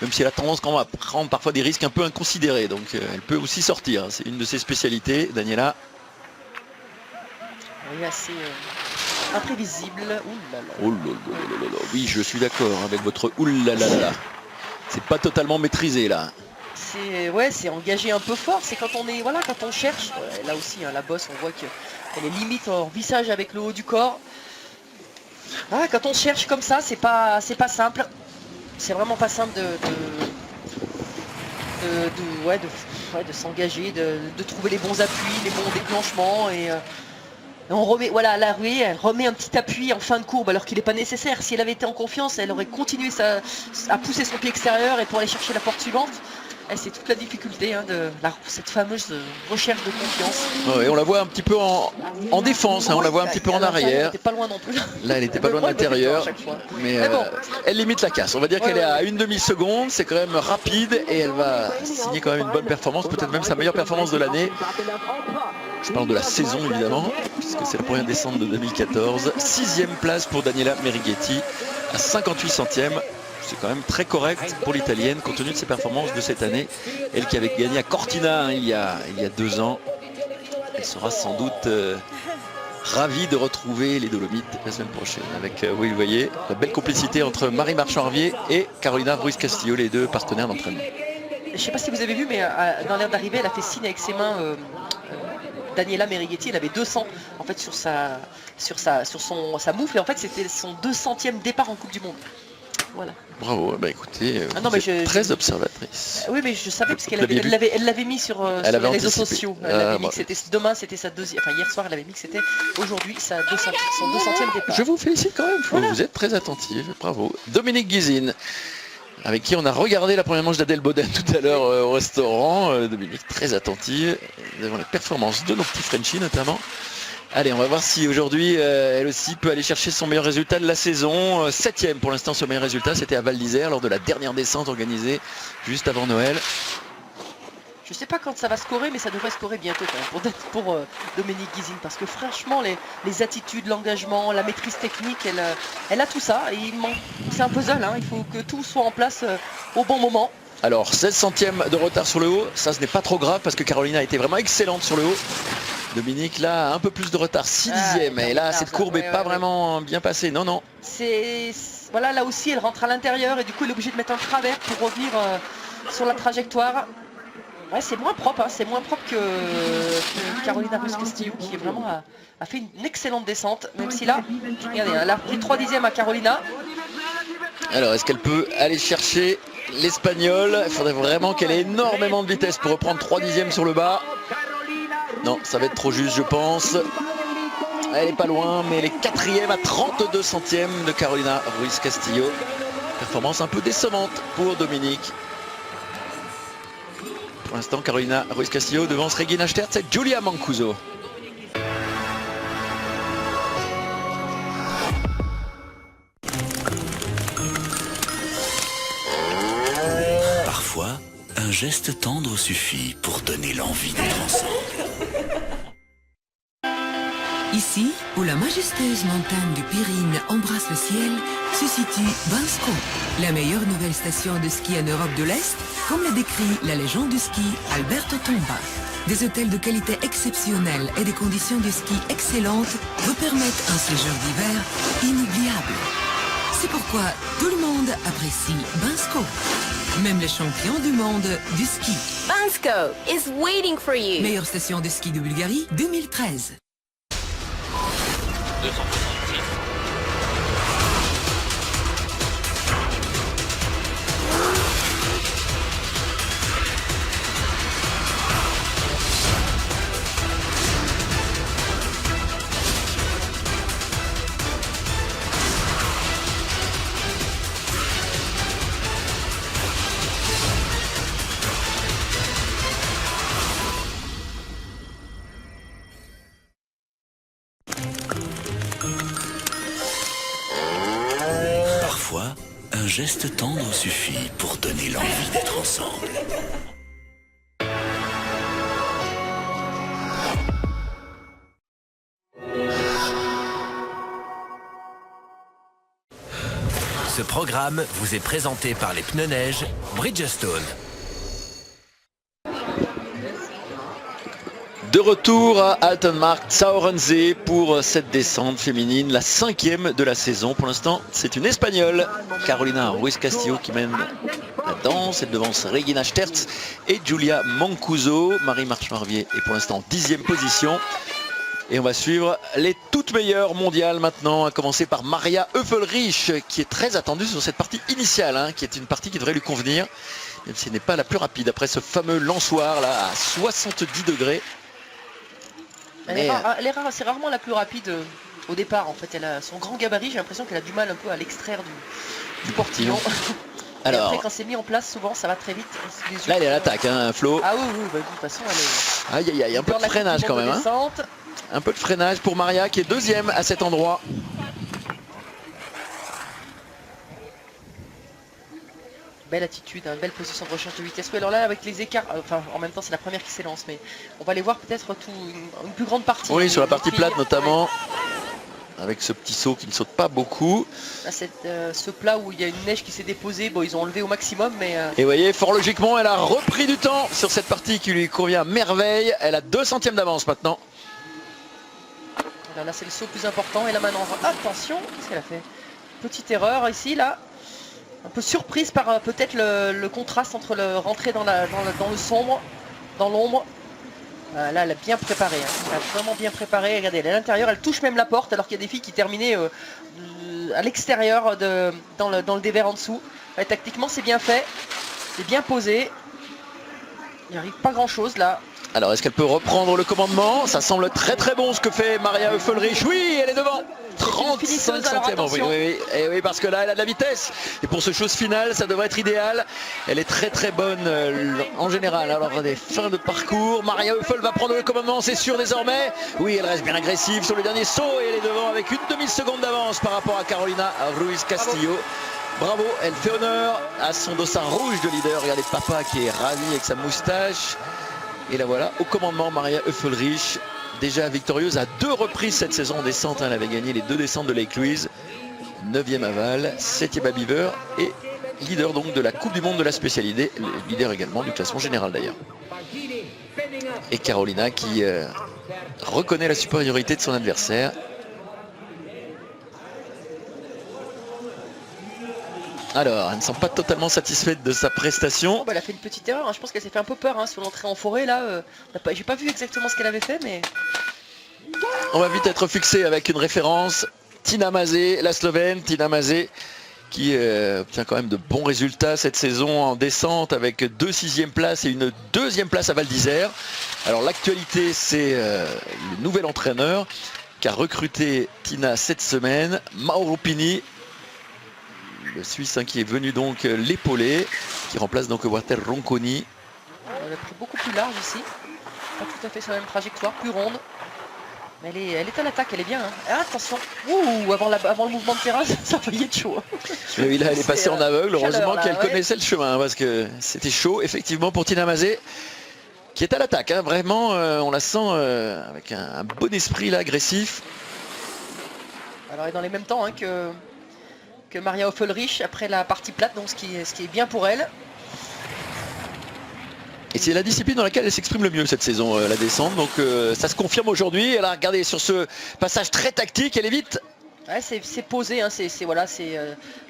même si elle a tendance quand même à prendre parfois des risques un peu inconsidérés, donc elle peut aussi sortir, c'est une de ses spécialités, Daniela. Oui, assez imprévisible. Oh là là. Oui, je suis d'accord avec votre oulala. C'est pas totalement maîtrisé là. C'est engagé un peu fort. C'est quand on cherche. Là aussi, hein, la bosse, on voit qu'elle est limite en vissage avec le haut du corps. Ah, quand on cherche comme ça, c'est pas simple. C'est vraiment pas simple de s'engager, de trouver les bons appuis, les bons déclenchements et on remet, voilà, la ruée, elle remet un petit appui en fin de courbe alors qu'il n'est pas nécessaire. Si elle avait été en confiance, elle aurait continué à pousser son pied extérieur et pour aller chercher la porte suivante. C'est toute la difficulté hein, de cette fameuse recherche de confiance. Ouais, on la voit un petit peu en défense, hein, on la voit un petit peu en arrière. Elle n'était pas loin non plus. Là, elle n'était pas loin de l'intérieur. Mais bon, elle limite la casse. On va dire qu'elle est à une demi-seconde. C'est quand même rapide et elle va signer quand même une bonne performance, peut-être même sa meilleure performance de l'année. Je parle de la saison évidemment, puisque c'est la première descente de 2014. 6e place pour Daniela Merighetti à 58 centièmes. C'est quand même très correct pour l'italienne compte tenu de ses performances de cette année. Elle qui avait gagné à Cortina hein, il y a 2 ans. Elle sera sans doute ravie de retrouver les Dolomites la semaine prochaine. Avec, vous voyez, la belle complicité entre Marie Marchand-Harvier et Carolina Ruiz-Castillo, les deux partenaires d'entraînement. Je ne sais pas si vous avez vu, mais dans l'air d'arrivée, elle a fait signe avec ses mains. Daniela Merighetti, elle avait 200 en fait sur sa moufle et en fait c'était son 200e départ en Coupe du Monde. Voilà. Bravo, bah écoutez, Ah non, vous mais êtes très observatrice. Oui, mais je savais parce qu'elle Vous l'aviez elle l'avait mis sur les avait réseaux anticipé. sociaux. Elle avait mis bah. que c'était demain, c'était sa deuxième. Enfin, hier soir, elle avait mis que c'était aujourd'hui son 200e départ. Je vous félicite quand même, Voilà. vous êtes très attentive, bravo. Dominique Guizine, avec qui on a regardé la première manche d'Adèle Baudin tout à l'heure au restaurant. Dominique très attentive devant les performances de nos petits Frenchies notamment. Allez, on va voir si aujourd'hui elle aussi peut aller chercher son meilleur résultat de la saison. 7e pour l'instant, son meilleur résultat c'était à Val d'Isère lors de la dernière descente organisée juste avant Noël. Je sais pas quand ça va scorer, mais ça devrait scorer bientôt quand même pour Dominique Guizine, parce que franchement les attitudes, l'engagement, la maîtrise technique, elle a tout ça. Et c'est un puzzle, hein, il faut que tout soit en place au bon moment. Alors 16 centièmes de retard sur le haut, ça ce n'est pas trop grave parce que Carolina a été vraiment excellente sur le haut. Dominique là a un peu plus de retard, 6 dixièmes, et là cette courbe n'est pas vraiment bien passée, non. Voilà, là aussi elle rentre à l'intérieur et du coup elle est obligée de mettre un travers pour revenir sur la trajectoire. Ouais, c'est moins propre, hein, c'est moins propre que Carolina Ruiz Castillo qui est vraiment a fait une excellente descente, même si là, regardez, elle a pris 3 dixièmes à Carolina. Alors est-ce qu'elle peut aller chercher l'Espagnol? Il faudrait vraiment qu'elle ait énormément de vitesse pour reprendre 3 dixièmes sur le bas. Non, ça va être trop juste je pense. Elle est pas loin, mais elle est 4e à 32 centièmes de Carolina Ruiz Castillo. Performance un peu décevante pour Dominique. Pour l'instant, Carolina Ruiz Castillo devance Regina Sterz et Giulia Mancuso. Parfois, un geste tendre suffit pour donner l'envie d'être ensemble. Ici, où la majestueuse montagne du Pyrine embrasse le ciel, se situe Bansko, la meilleure nouvelle station de ski en Europe de l'Est, comme l'a décrit la légende du ski Alberto Tomba. Des hôtels de qualité exceptionnelle et des conditions de ski excellentes vous permettent un séjour d'hiver inoubliable. C'est pourquoi tout le monde apprécie Bansko, même les champions du monde du ski. Bansko is waiting for you. Meilleure station de ski de Bulgarie 2013. 266. Parfois, un geste tendre suffit pour donner l'envie d'être ensemble. Ce programme vous est présenté par les pneus neige Bridgestone. De retour à Altenmarkt Sauerensee pour cette descente féminine, la 5e de la saison. Pour l'instant, c'est une Espagnole, Carolina Ruiz Castillo, qui mène la danse. Elle devance Regina Sterz et Giulia Mancuso. Marie Marche-Marvier est pour l'instant en 10e position. Et on va suivre les toutes meilleures mondiales maintenant, à commencer par Maria Höfelrich, qui est très attendue sur cette partie initiale, hein, qui est une partie qui devrait lui convenir, même si elle n'est pas la plus rapide après ce fameux lançoir là à 70 degrés. C'est rarement la plus rapide au départ en fait. Elle a son grand gabarit, j'ai l'impression qu'elle a du mal un peu à l'extraire du portillon. Alors, et après quand c'est mis en place, souvent ça va très vite. Là elle est à l'attaque, hein, Flo. Ah oui, bah, de toute façon elle est... Aïe aïe aïe, un peu de freinage quand même. Hein. Un peu de freinage pour Maria qui est 2e à cet endroit. Belle attitude, hein, belle position de recherche de vitesse. Oui, alors là avec les écarts, enfin en même temps c'est la première qui s'élance, mais on va les voir peut-être une plus grande partie. Oui, sur la partie plate notamment. Avec ce petit saut qui ne saute pas beaucoup. Là, ce plat où il y a une neige qui s'est déposée, bon ils ont enlevé au maximum, mais... Et vous voyez, fort logiquement, elle a repris du temps sur cette partie qui lui convient à merveille. Elle a 2 centièmes d'avance maintenant. Alors là c'est le saut plus important et la manœuvre. Attention, qu'est-ce qu'elle a fait? Petite erreur ici, là. Un peu surprise par peut-être le contraste entre le rentrer dans le sombre, dans l'ombre. Là, elle a bien préparé, hein. Elle a vraiment bien préparé. Regardez, elle est à l'intérieur, elle touche même la porte, alors qu'il y a des filles qui terminaient à l'extérieur, dans le dévers en dessous. Ouais, tactiquement, c'est bien fait, c'est bien posé. Il n'arrive pas grand-chose là. Alors, est-ce qu'elle peut reprendre le commandement? Ça semble très très bon ce que fait Maria Höfl-Riesch. Oui, elle est devant. 35 centièmes. Oui, parce que là, elle a de la vitesse. Et pour ce chose final, ça devrait être idéal. Elle est très très bonne en général. Alors, des fins de parcours. Maria Höfl va prendre le commandement, c'est sûr désormais. Oui, elle reste bien agressive sur le dernier saut et elle est devant avec une demi-seconde d'avance par rapport à Carolina Ruiz Castillo. Bravo, elle fait honneur à son dossard rouge de leader. Regardez papa qui est ravi avec sa moustache. Et la voilà au commandement, Maria Höfl-Riesch, déjà victorieuse à 2 reprises cette saison en descente. Elle avait gagné les 2 descentes de Lake Louise, 9e à Val, 7e à Beaver et leader donc de la Coupe du Monde de la spécialité, leader également du classement général d'ailleurs. Et Carolina qui reconnaît la supériorité de son adversaire. Alors, elle ne semble pas totalement satisfaite de sa prestation. Oh, bah, elle a fait une petite erreur, hein. Je pense qu'elle s'est fait un peu peur, hein, sur l'entrée en forêt là. J'ai pas vu exactement ce qu'elle avait fait, mais... On va vite être fixé avec une référence. Tina Maze, la Slovène, Tina Maze qui obtient quand même de bons résultats cette saison en descente avec 2 6e places et une 2e place à Val d'Isère. Alors l'actualité, c'est le nouvel entraîneur qui a recruté Tina cette semaine, Mauro Pini. Le Suisse, hein, qui est venu donc l'épauler, qui remplace donc Walter Ronconi. Elle a pris beaucoup plus large ici, pas tout à fait sur la même trajectoire, plus ronde. Mais elle est à l'attaque, elle est bien, hein. Ah, attention, avant le mouvement de terrain, ça va y être chaud. Oui, là elle est passée en aveugle, heureusement qu'elle ouais. connaissait le chemin, parce que c'était chaud effectivement pour Tina Maze, qui est à l'attaque, hein. Vraiment on la sent avec un bon esprit là, agressif. Alors elle est dans les mêmes temps, hein, que Maria Höfl-Riesch après la partie plate, donc ce qui est bien pour elle. Et c'est la discipline dans laquelle elle s'exprime le mieux cette saison, la descente, donc ça se confirme aujourd'hui. Elle a regardé sur ce passage très tactique, elle est vite. Ouais, c'est posé, hein, c'est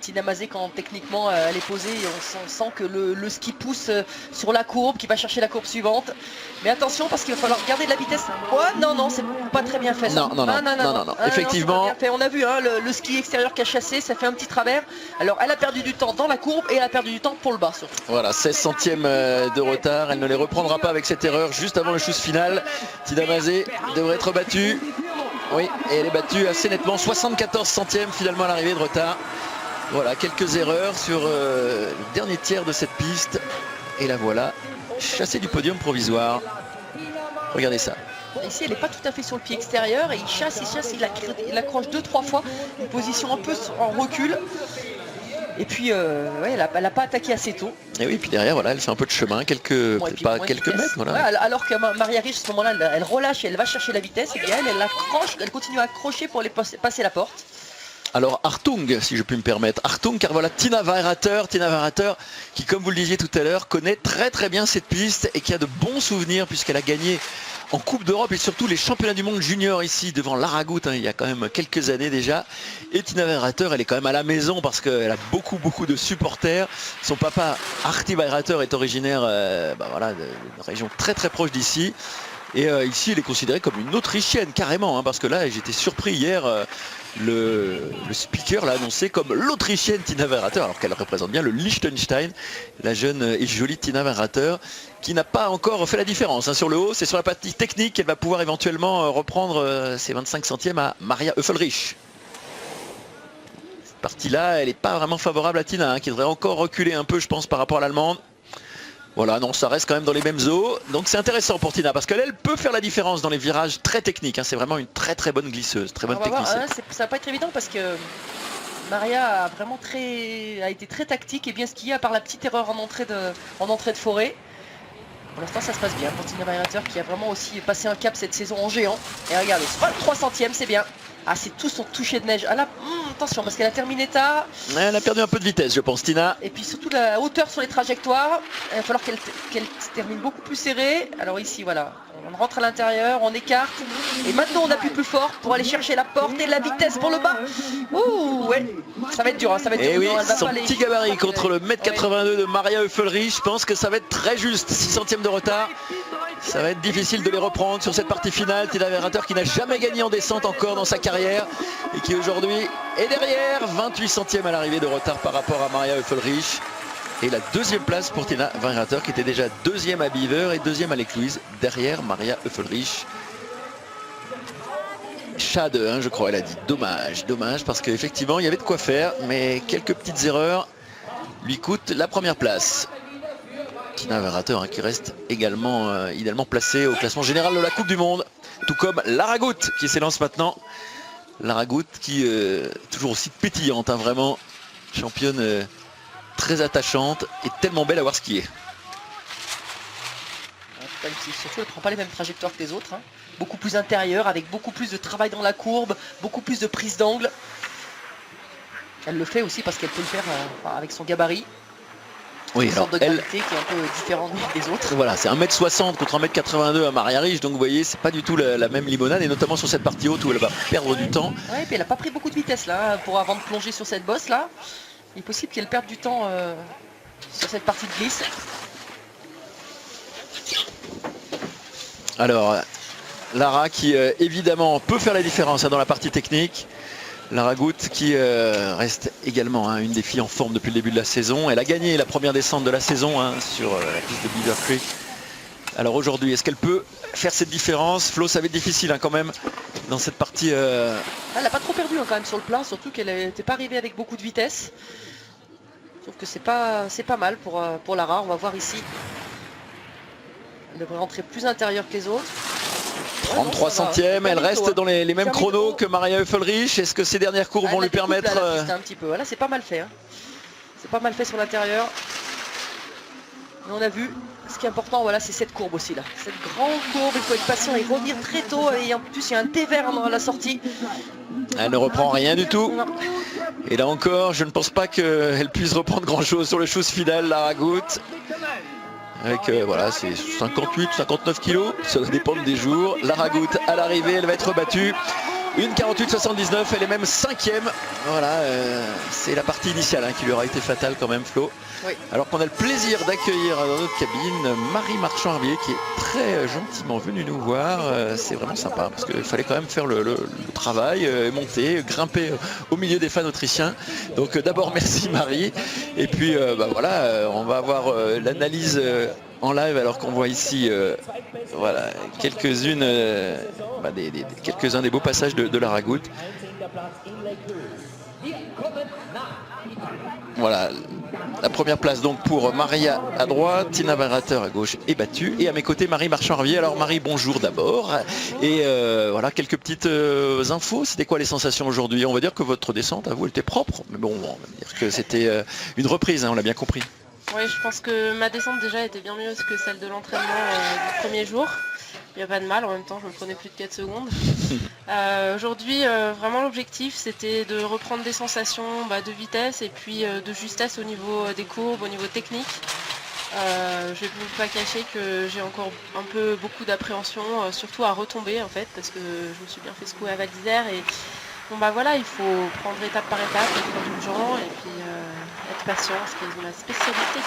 Tina Maze quand techniquement elle est posée et on sent que le ski pousse sur la courbe, qui va chercher la courbe suivante. Mais attention parce qu'il va falloir garder de la vitesse. Oh, non, c'est pas très bien fait. Ça. Non. Effectivement. Non, on a vu, hein, le ski extérieur qui a chassé, ça fait un petit travers. Alors elle a perdu du temps dans la courbe et elle a perdu du temps pour le bas surtout. Voilà, 16 centièmes de retard. Elle ne les reprendra pas avec cette erreur juste avant le chose final. Tina Maze devrait être battue. Oui, et elle est battue assez nettement, 74 centièmes finalement à l'arrivée de retard. Voilà, quelques erreurs sur le dernier tiers de cette piste. Et la voilà, chassée du podium provisoire. Regardez ça. Ici, elle n'est pas tout à fait sur le pied extérieur et il chasse, il accroche 2-3 fois, une position un peu en recul. Et puis, ouais, elle n'a pas attaqué assez tôt. Et oui, puis derrière, voilà, elle fait un peu de chemin, quelques mètres. Voilà. Ouais, alors que Maria Riesch, à ce moment-là, elle relâche et elle va chercher la vitesse. Et bien elle continue à accrocher pour passer la porte. Alors Hartung, si je puis me permettre, Hartung, car voilà Tina Weirater qui, comme vous le disiez tout à l'heure, connaît très très bien cette piste et qui a de bons souvenirs puisqu'elle a gagné en Coupe d'Europe et surtout les championnats du monde junior ici devant Laragout, hein, il y a quand même quelques années déjà. Et Tina Weirater, elle est quand même à la maison parce qu'elle a beaucoup de supporters. Son papa Arti Weirater est originaire d'une région très très proche d'ici. Et ici, elle est considérée comme une Autrichienne carrément, hein, parce que là, j'étais surpris hier, le speaker l'a annoncé comme l'Autrichienne Tina Weirater, alors qu'elle représente bien le Liechtenstein, la jeune et jolie Tina Weirater, qui n'a pas encore fait la différence. Hein, sur le haut, c'est sur la partie technique qu'elle va pouvoir éventuellement reprendre ses 25 centièmes à Maria Höfl-Riesch. Cette partie-là, elle n'est pas vraiment favorable à Tina, hein, qui devrait encore reculer un peu, je pense, par rapport à l'Allemande. Voilà, non, ça reste quand même dans les mêmes eaux. Donc c'est intéressant pour Tina parce qu'elle peut faire la différence dans les virages très techniques. Hein. C'est vraiment une très très bonne glisseuse, très bonne technicienne. Ça va pas être évident parce que Maria a été très tactique et bien skiée à part la petite erreur en entrée de forêt. Pour l'instant ça se passe bien pour Tina Weirater qui a vraiment aussi passé un cap cette saison en géant. Et regardez, 23 centièmes, c'est bien. Ah, c'est tout son toucher de neige. Ah là, attention parce qu'elle a terminé tard. Elle a perdu un peu de vitesse, je pense, Tina. Et puis surtout la hauteur sur les trajectoires. Il va falloir qu'elle termine beaucoup plus serrée. Alors ici, voilà, on rentre à l'intérieur, on écarte. Et maintenant, on appuie plus fort pour aller chercher la porte et la vitesse pour le bas. Ouh, ouais, ça va être dur. Hein, ça va être dur. Et oui, son petit gabarit contre le 1m82 de Maria Höfl-Riesch. Je pense que ça va être très juste. 6 centièmes de retard. Ça va être difficile de les reprendre sur cette partie finale. Tina Werrater qui n'a jamais gagné en descente encore dans sa carrière et qui aujourd'hui est derrière. 28 centièmes à l'arrivée de retard par rapport à Maria Höfel-Riesch. Et la deuxième place pour Tina Werrater qui était déjà deuxième à Beaver et deuxième à Lake-Louise derrière Maria Höfel-Riesch. Chade, hein, je crois, elle a dit. Dommage, dommage parce qu'effectivement il y avait de quoi faire, mais quelques petites erreurs lui coûtent la première place. Tina Werrater hein, qui reste également idéalement placée au classement général de la Coupe du Monde, tout comme Lara Gut qui s'élance maintenant. Lara Gut qui toujours aussi pétillante, hein, vraiment championne très attachante et tellement belle à voir skier. Surtout elle ne prend pas les mêmes trajectoires que les autres, hein. Beaucoup plus intérieure, avec beaucoup plus de travail dans la courbe, beaucoup plus de prise d'angle. Elle le fait aussi parce qu'elle peut le faire avec son gabarit. Oui, une alors sorte de gravité qui est un peu différente des autres. Voilà, c'est 1m60 contre 1m82 à Maria Riesch, donc vous voyez, c'est pas du tout la même limonade, et notamment sur cette partie haute où elle va perdre du temps. Ouais, et puis elle n'a pas pris beaucoup de vitesse là, avant de plonger sur cette bosse là. Il est possible qu'elle perde du temps sur cette partie de glisse. Alors, Lara qui évidemment peut faire la différence hein, dans la partie technique. Lara Gut qui reste également hein, une des filles en forme depuis le début de la saison. Elle a gagné la première descente de la saison hein, sur la piste de Beaver Creek. Alors aujourd'hui, est-ce qu'elle peut faire cette différence? Flo, ça va être difficile hein, quand même dans cette partie. Elle n'a pas trop perdu hein, quand même sur le plat, surtout qu'elle n'était pas arrivée avec beaucoup de vitesse. Je trouve que c'est pas mal pour Lara, on va voir ici. Elle devrait rentrer plus intérieure que les autres. 33 centièmes, elle reste dans les mêmes chronos que Maria Höfel-Riesch. Est-ce que ces dernières courbes vont lui permettre... un petit peu. Voilà, c'est pas mal fait. Hein. C'est pas mal fait sur l'intérieur. Mais on a vu, ce qui est important, voilà, c'est cette courbe aussi là. Cette grande courbe, il faut être patient et revenir très tôt. Et en plus, il y a un thé vert dans la sortie. Elle ne reprend rien du tout. Et là encore, je ne pense pas qu'elle puisse reprendre grand chose sur le chose final, Lara Gut. Avec voilà, c'est 58, 59 kilos, ça va dépendre des jours. Lara Gut à l'arrivée, elle va être battue. Une 48-79, elle est même 5e. Voilà, c'est la partie initiale hein, qui lui aura été fatale quand même, Flo. Oui. Alors qu'on a le plaisir d'accueillir dans notre cabine Marie Marchand-Hervier qui est très gentiment venue nous voir. C'est vraiment sympa parce qu'il fallait quand même faire le travail, monter, grimper au milieu des fans autrichiens. Donc d'abord merci Marie. Et puis bah, voilà, on va avoir l'analyse en live alors qu'on voit ici voilà, quelques-unes quelques-uns des beaux passages de Lara Gut. Voilà, la première place donc pour Maria à droite, Tina Werrater à gauche est battue. Et à mes côtés, Marie Marchand-Hervier. Alors Marie, bonjour d'abord. Et voilà, quelques petites infos. C'était quoi les sensations aujourd'hui? On va dire que votre descente, à vous, elle était propre. Mais bon, on va dire que c'était une reprise, hein, on l'a bien compris. Oui, je pense que ma descente déjà était bien mieux que celle de l'entraînement du premier jour. Il n'y a pas de mal, en même temps je me prenais plus de 4 secondes. Aujourd'hui, vraiment l'objectif c'était de reprendre des sensations de vitesse et puis de justesse au niveau des courbes, au niveau technique. Je ne vais pas cacher que j'ai encore beaucoup d'appréhension, surtout à retomber en fait, parce que je me suis bien fait secouer à Val d'Isère. Et bon bah voilà, il faut prendre étape par étape, être indulgent et puis être patient, ce qui est ma spécialité.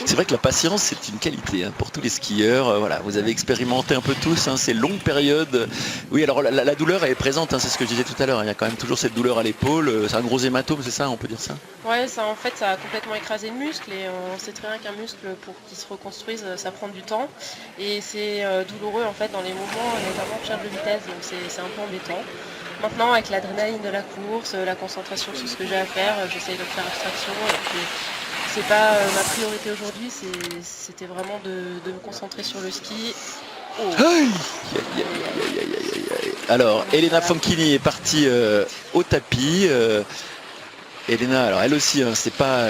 C'est vrai que la patience c'est une qualité hein, pour tous les skieurs. Voilà, vous avez expérimenté un peu tous hein, ces longues périodes. Oui, alors la douleur elle est présente, hein, c'est ce que je disais tout à l'heure. Il y a quand même toujours cette douleur à l'épaule. C'est un gros hématome, c'est ça, on peut dire ça? Ouais, ça en fait ça a complètement écrasé le muscle et on sait très bien qu'un muscle pour qu'il se reconstruise ça prend du temps et c'est douloureux en fait dans les mouvements, notamment perte de vitesse, donc c'est un peu embêtant. Maintenant avec l'adrénaline de la course, la concentration sur ce que j'ai à faire, j'essaye de faire abstraction et puis c'est pas ma priorité aujourd'hui, c'était vraiment de me concentrer sur le ski. Oh. Aïe, aïe, aïe, aïe, aïe. Alors Elena Fontchini est partie au tapis. Elena, alors elle aussi, hein, c'est pas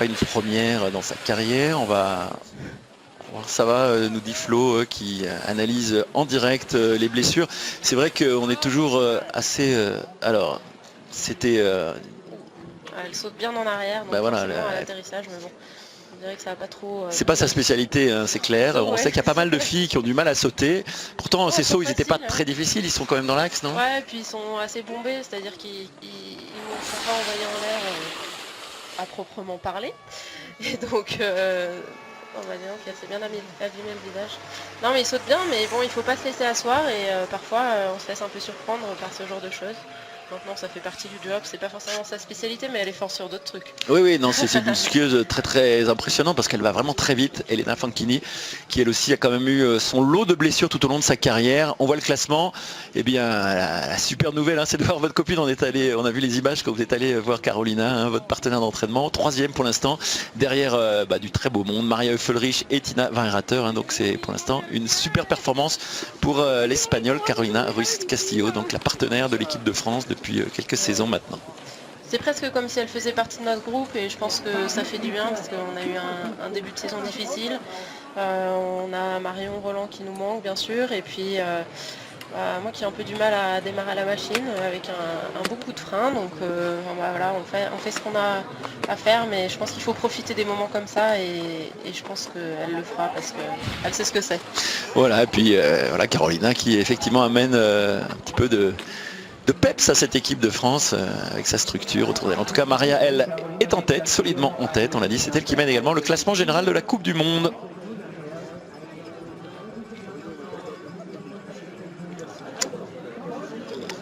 une première dans sa carrière. On va voir, ça va, nous dit Flo qui analyse en direct les blessures. C'est vrai qu'on est toujours assez. Alors, c'était. Elle saute bien en arrière, donc voilà, à l'atterrissage, mais bon, on dirait que ça va pas trop... c'est pas sa spécialité, hein, c'est clair. On sait qu'il y a pas mal de filles qui ont du mal à sauter. Pourtant, ces sauts, ils n'étaient pas très difficiles, ils sont quand même dans l'axe, non? Ouais, et puis ils sont assez bombés, c'est-à-dire qu'ils ne sont pas envoyés en l'air à proprement parler. Et donc, Oh bah dis donc, elle s'est bien abîmé le visage. Non mais il saute bien, mais bon, il faut pas se laisser asseoir et parfois on se laisse un peu surprendre par ce genre de choses. Maintenant ça fait partie du job, c'est pas forcément sa spécialité, mais elle est forte sur d'autres trucs. Oui, non, c'est une skieuse très très impressionnante parce qu'elle va vraiment très vite. Elena Fancchini, qui elle aussi a quand même eu son lot de blessures tout au long de sa carrière. On voit le classement. Eh bien, la super nouvelle, c'est de voir votre copine. On a vu les images quand vous êtes allé voir Carolina, votre partenaire d'entraînement. 3e pour l'instant, derrière du très beau monde, Maria Höfel-Riesch et Tina Weinrater. Donc c'est pour l'instant une super performance pour l'Espagnole Carolina Ruiz Castillo, donc la partenaire de l'équipe de France depuis quelques saisons maintenant. C'est presque comme si elle faisait partie de notre groupe et je pense que ça fait du bien parce qu'on a eu un début de saison difficile. On a Marion Roland qui nous manque bien sûr et puis moi qui ai un peu du mal à démarrer la machine avec un beau coup de frein. Donc voilà, on fait ce qu'on a à faire, mais je pense qu'il faut profiter des moments comme ça et je pense qu'elle le fera parce qu'elle sait ce que c'est. Voilà, et puis voilà Carolina qui effectivement amène un petit peu de peps à cette équipe de France avec sa structure autour d'elle. En tout cas, Maria, elle, est en tête, solidement en tête. On l'a dit, c'est elle qui mène également le classement général de la Coupe du Monde.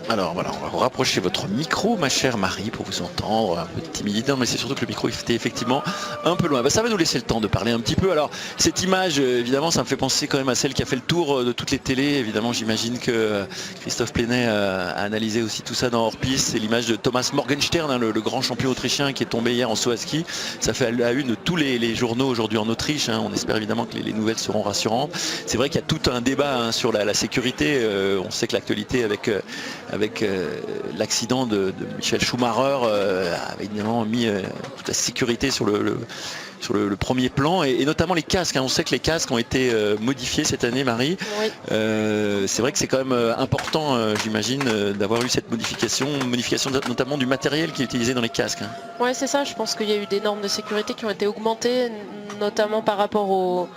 Alors voilà, on va vous rapprocher votre micro, ma chère Marie, pour vous entendre. Un peu de timidité, mais c'est surtout que le micro était effectivement un peu loin. Ça va nous laisser le temps de parler un petit peu. Alors cette image, évidemment, ça me fait penser quand même à celle qui a fait le tour de toutes les télés. Évidemment, j'imagine que Christophe Plenet a analysé aussi tout ça dans Hors-Piste. C'est l'image de Thomas Morgenstern, le grand champion autrichien qui est tombé hier en saut à ski. Ça fait la une de tous les journaux aujourd'hui en Autriche. On espère évidemment que les nouvelles seront rassurantes. C'est vrai qu'il y a tout un débat sur la sécurité. On sait que l'actualité avec l'accident de Michael Schumacher a évidemment mis toute la sécurité sur le premier plan et notamment les casques. On sait que les casques ont été modifiés cette année, Marie. Oui. C'est vrai que c'est quand même important, j'imagine, d'avoir eu cette modification notamment du matériel qui est utilisé dans les casques. Oui, c'est ça. Je pense qu'il y a eu des normes de sécurité qui ont été augmentées, notamment par rapport au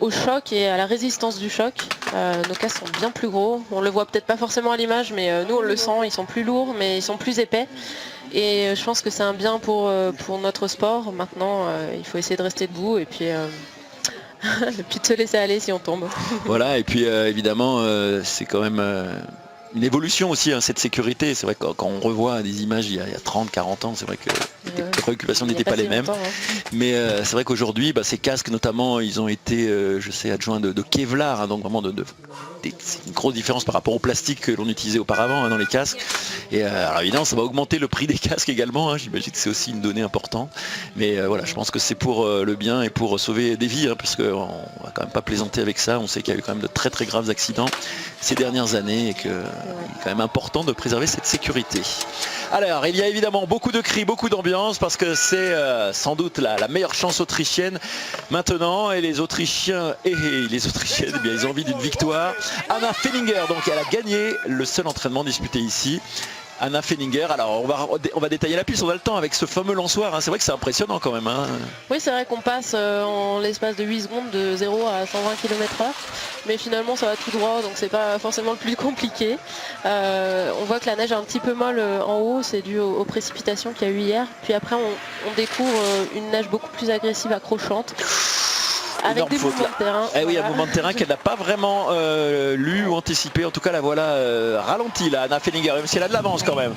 choc et à la résistance du choc. Nos casques sont bien plus gros. On le voit peut-être pas forcément à l'image, mais nous on le sent. Ils sont plus lourds, mais ils sont plus épais. Et je pense que c'est un bien pour notre sport. Maintenant, il faut essayer de rester debout et puis de se laisser aller si on tombe. Voilà, et puis évidemment, c'est quand même une évolution aussi, cette sécurité. C'est vrai que quand on revoit des images il y a 30, 40 ans, c'est vrai que les préoccupations n'étaient pas les mêmes. Mais c'est vrai qu'aujourd'hui, ces casques notamment, ils ont été, je sais, adjoints de Kevlar, donc vraiment c'est une grosse différence par rapport au plastique que l'on utilisait auparavant dans les casques. Et alors évidemment, ça va augmenter le prix des casques également. J'imagine que c'est aussi une donnée importante. Mais voilà, je pense que c'est pour le bien et pour sauver des vies, parce qu'on va quand même pas plaisanter avec ça. On sait qu'il y a eu quand même de très très graves accidents ces dernières années et qu'il est quand même important de préserver cette sécurité. Alors, il y a évidemment beaucoup de cris, beaucoup d'ambiance, parce que c'est sans doute la meilleure chance autrichienne maintenant. Et les Autrichiens et les Autrichiennes, eh bien, ils ont envie d'une victoire. Anna Feininger, donc, elle a gagné le seul entraînement disputé ici. Anna Feininger, alors on va détailler la piste, on a le temps avec ce fameux lançoir, c'est vrai que c'est impressionnant quand même. Oui, c'est vrai qu'on passe en l'espace de 8 secondes de 0 à 120 km/h, mais finalement ça va tout droit, donc c'est pas forcément le plus compliqué. On voit que la neige est un petit peu molle en haut, c'est dû aux précipitations qu'il y a eu hier, puis après on découvre une neige beaucoup plus agressive, accrochante. Avec des mouvements de terrain. Eh oui, un mouvement de terrain qu'elle n'a pas vraiment lu ou anticipé. En tout cas, la voilà ralentie, là, Anna Feininger, même si elle a de l'avance quand même.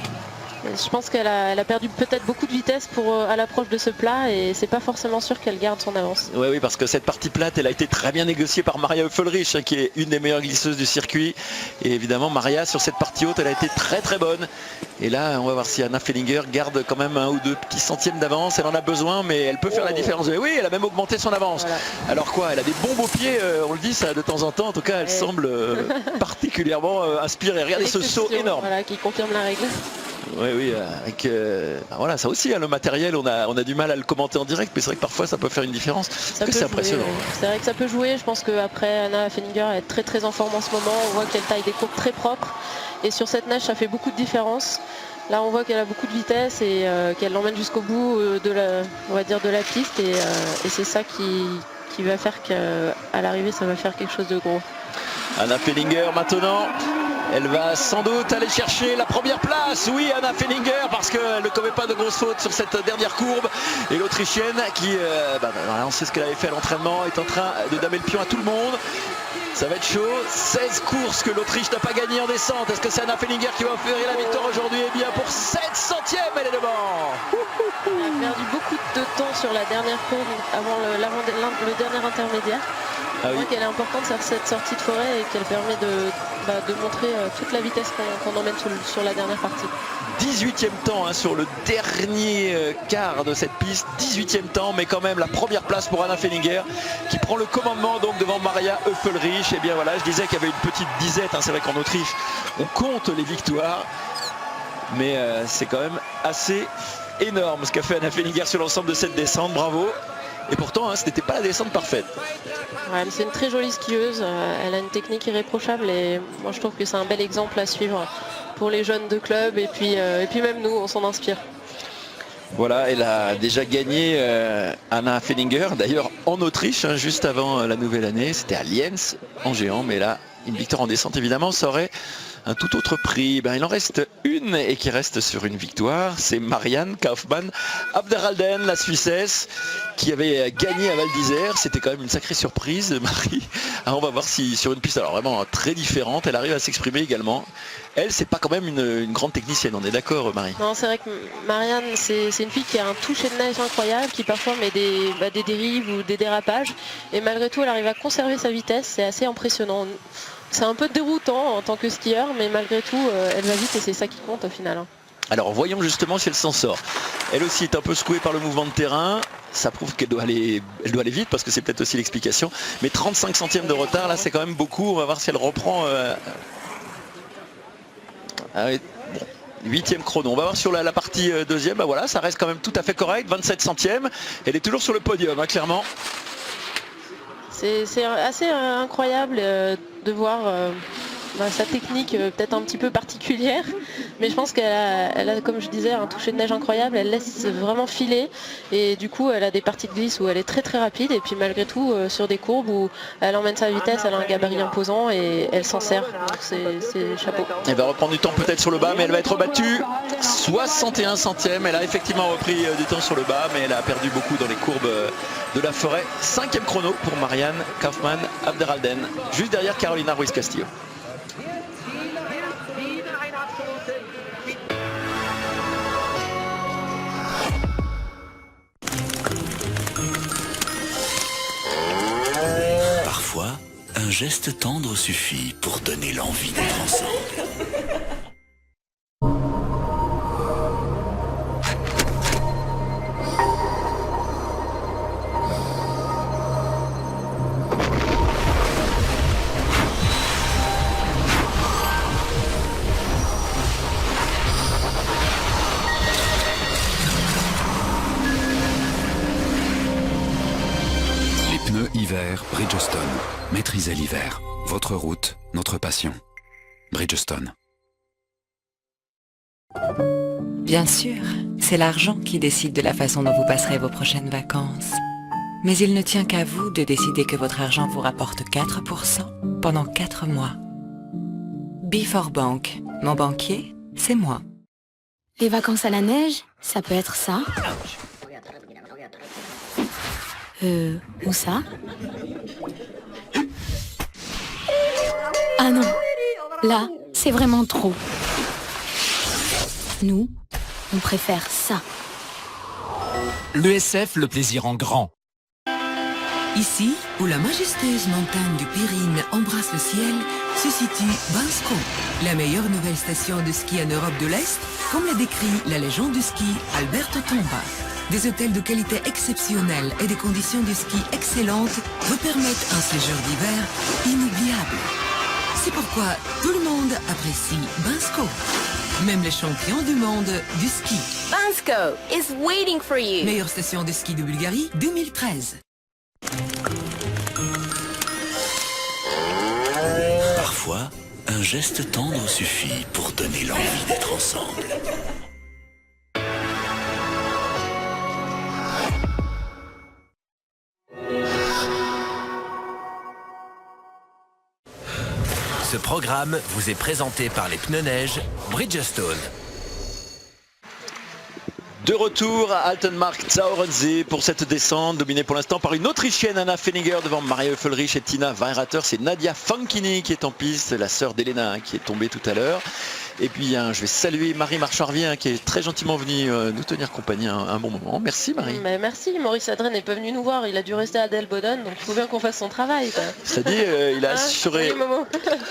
Je pense qu'elle a perdu peut-être beaucoup de vitesse à l'approche de ce plat et c'est pas forcément sûr qu'elle garde son avance. Oui, parce que cette partie plate, elle a été très bien négociée par Maria Höfel-Riesch, qui est une des meilleures glisseuses du circuit. Et évidemment, Maria, sur cette partie haute, elle a été très très bonne. Et là, on va voir si Anna Feininger garde quand même 1 ou 2 petits centièmes d'avance. Elle en a besoin, mais elle peut faire la différence. Et oui, elle a même augmenté son avance. Voilà. Alors quoi, elle a des bons beaux pieds, on le dit ça de temps en temps. En tout cas, elle semble particulièrement inspirée. Regardez ce saut énorme. Voilà, qui confirme la règle. Oui, avec voilà, ça aussi, le matériel, on a du mal à le commenter en direct, mais c'est vrai que parfois ça peut faire une différence. C'est impressionnant. C'est vrai que ça peut jouer. Je pense qu'après, Anna Feininger est très très en forme en ce moment. On voit qu'elle taille des courbes très propres et sur cette neige, ça fait beaucoup de différence. Là, on voit qu'elle a beaucoup de vitesse et qu'elle l'emmène jusqu'au bout on va dire de la piste et c'est ça qui va faire qu'à l'arrivée, ça va faire quelque chose de gros. Anna Feininger maintenant. Elle va sans doute aller chercher la première place. Oui, Anna Fenninger, parce qu'elle ne commet pas de grosses fautes sur cette dernière courbe. Et l'Autrichienne qui, on sait ce qu'elle avait fait à l'entraînement, est en train de damer le pion à tout le monde. Ça va être chaud. 16 courses que l'Autriche n'a pas gagné en descente. Est-ce que c'est Anna Fenninger qui va offrir la victoire aujourd'hui? Eh bien, pour 7 centièmes, elle est devant. Elle a perdu beaucoup de temps sur la dernière courbe avant le dernier intermédiaire. Je crois qu'elle est importante cette sortie de forêt et qu'elle permet de montrer toute la vitesse qu'on emmène sur la dernière partie. 18e temps sur le dernier quart de cette piste, 18e temps, mais quand même la première place pour Anna Fenninger qui prend le commandement donc devant Maria Höffelrich. Et bien voilà, je disais qu'il y avait une petite disette, c'est vrai qu'en Autriche on compte les victoires, mais c'est quand même assez énorme ce qu'a fait Anna Fenninger sur l'ensemble de cette descente, bravo. Et pourtant ce n'était pas la descente parfaite. Ouais, c'est une très jolie skieuse, elle a une technique irréprochable et moi je trouve que c'est un bel exemple à suivre pour les jeunes de club et puis même nous on s'en inspire. Voilà, elle a déjà gagné Anna Fenninger, d'ailleurs en Autriche, juste avant la nouvelle année, c'était à Lienz en géant, mais là une victoire en descente évidemment ça aurait un tout autre prix. Il en reste une et qui reste sur une victoire, c'est Marianne Kaufmann Abderhalden, la Suissesse, qui avait gagné à Val d'Isère. C'était quand même une sacrée surprise, Marie. On va voir si sur une piste alors vraiment très différente, elle arrive à s'exprimer également. Elle, c'est pas quand même une grande technicienne, on est d'accord Marie? Non, c'est vrai que Marianne, c'est une fille qui a un toucher de neige incroyable, qui parfois met des dérives ou des dérapages. Et malgré tout, elle arrive à conserver sa vitesse, c'est assez impressionnant. C'est un peu déroutant en tant que skieur, mais malgré tout, elle va vite et c'est ça qui compte au final. Alors voyons justement si elle s'en sort. Elle aussi est un peu secouée par le mouvement de terrain. Ça prouve qu'elle doit aller vite parce que c'est peut-être aussi l'explication. Mais 35 centièmes de retard, là c'est quand même beaucoup. On va voir si elle reprend... Bon, 8e chrono. On va voir sur la partie deuxième. Voilà, ça reste quand même tout à fait correct. 27 centièmes. Elle est toujours sur le podium, clairement. C'est assez incroyable de voir sa technique peut-être un petit peu particulière, mais je pense qu'elle a, comme je disais, un toucher de neige incroyable. Elle laisse vraiment filer et du coup elle a des parties de glisse où elle est très très rapide et puis malgré tout sur des courbes où elle emmène sa vitesse, elle a un gabarit imposant et elle s'en sert. Donc c'est chapeau. Elle va reprendre du temps peut-être sur le bas, mais elle va être battue 61 centièmes. Elle a effectivement repris du temps sur le bas, mais elle a perdu beaucoup dans les courbes de la forêt. 5e chrono pour Marianne Kaufmann Abderhalden, juste derrière Carolina Ruiz Castillo. Parfois, un geste tendre suffit pour donner l'envie d'être ensemble. Hiver, Bridgestone. Maîtrisez l'hiver. Votre route, notre passion. Bridgestone. Bien sûr, c'est l'argent qui décide de la façon dont vous passerez vos prochaines vacances. Mais il ne tient qu'à vous de décider que votre argent vous rapporte 4% pendant 4 mois. Before Bank, mon banquier, c'est moi. Les vacances à la neige, ça peut être ça. Ou ça? Ah non, là, c'est vraiment trop. Nous, on préfère ça. L'ESF, le plaisir en grand. Ici, où la majestueuse montagne du Pirine embrasse le ciel, se situe Bansko, la meilleure nouvelle station de ski en Europe de l'Est, comme l'a décrit la légende du ski Alberto Tomba. Des hôtels de qualité exceptionnelle et des conditions de ski excellentes vous permettent un séjour d'hiver inoubliable. C'est pourquoi tout le monde apprécie Bansko, même les champions du monde du ski. Bansko is waiting for you. Meilleure station de ski de Bulgarie 2013. Parfois, un geste tendre suffit pour donner l'envie d'être ensemble. Ce programme vous est présenté par les pneus neige Bridgestone. De retour à Altenmarkt Zaorensee pour cette descente dominée pour l'instant par une Autrichienne, Anna Feniger, devant Maria Höfelrich et Tina Weirater. C'est Nadia Fankini qui est en piste, la sœur d'Elena qui est tombée tout à l'heure. Et puis je vais saluer Marie Marchand-Revien qui est très gentiment venue nous tenir compagnie un bon moment. Merci Marie. Mais merci, Maurice Adrien n'est pas venu nous voir, il a dû rester à Adelboden, donc il faut bien qu'on fasse son travail. C'est-à-dire il a assuré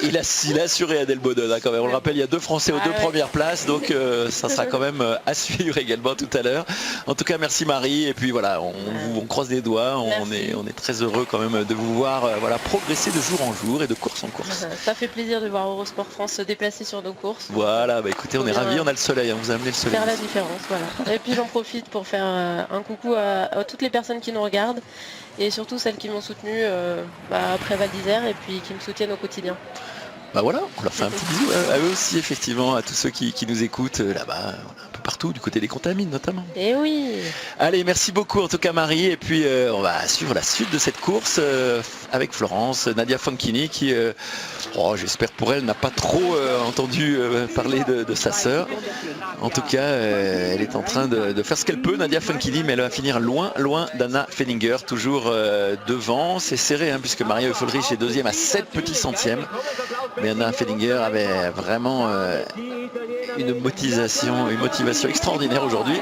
il a assuré Adelboden quand même. On le rappelle, il y a 2 Français aux 2 premières places, donc ça sera quand même à suivre également tout à l'heure. En tout cas merci Marie, et puis voilà, on croise les doigts, on est très heureux quand même de vous voir progresser de jour en jour et de course en course. Ça fait plaisir de voir Eurosport France se déplacer sur nos courses. Voilà, écoutez, on est ravis, on a le soleil, on vous a amené le soleil. Faire la différence, voilà. Et puis j'en profite pour faire un coucou à toutes les personnes qui nous regardent et surtout celles qui m'ont soutenu après Val d'Isère et puis qui me soutiennent au quotidien. Voilà, on leur fait un petit bisou à eux aussi, effectivement, à tous ceux qui nous écoutent là-bas, un peu partout, du côté des Contamines notamment. Et oui. Allez, merci beaucoup en tout cas Marie, et puis on va suivre la suite de cette course avec Florence, Nadia Fankini qui, j'espère pour elle, n'a pas trop entendu parler de sa sœur. En tout cas, elle est en train de faire ce qu'elle peut, Nadia Fankini, mais elle va finir loin d'Anna Feniger, toujours devant. C'est serré, puisque Maria Höfelrich est deuxième à 7 petits centièmes. Mais Anna Feniger avait vraiment une motivation extraordinaire aujourd'hui.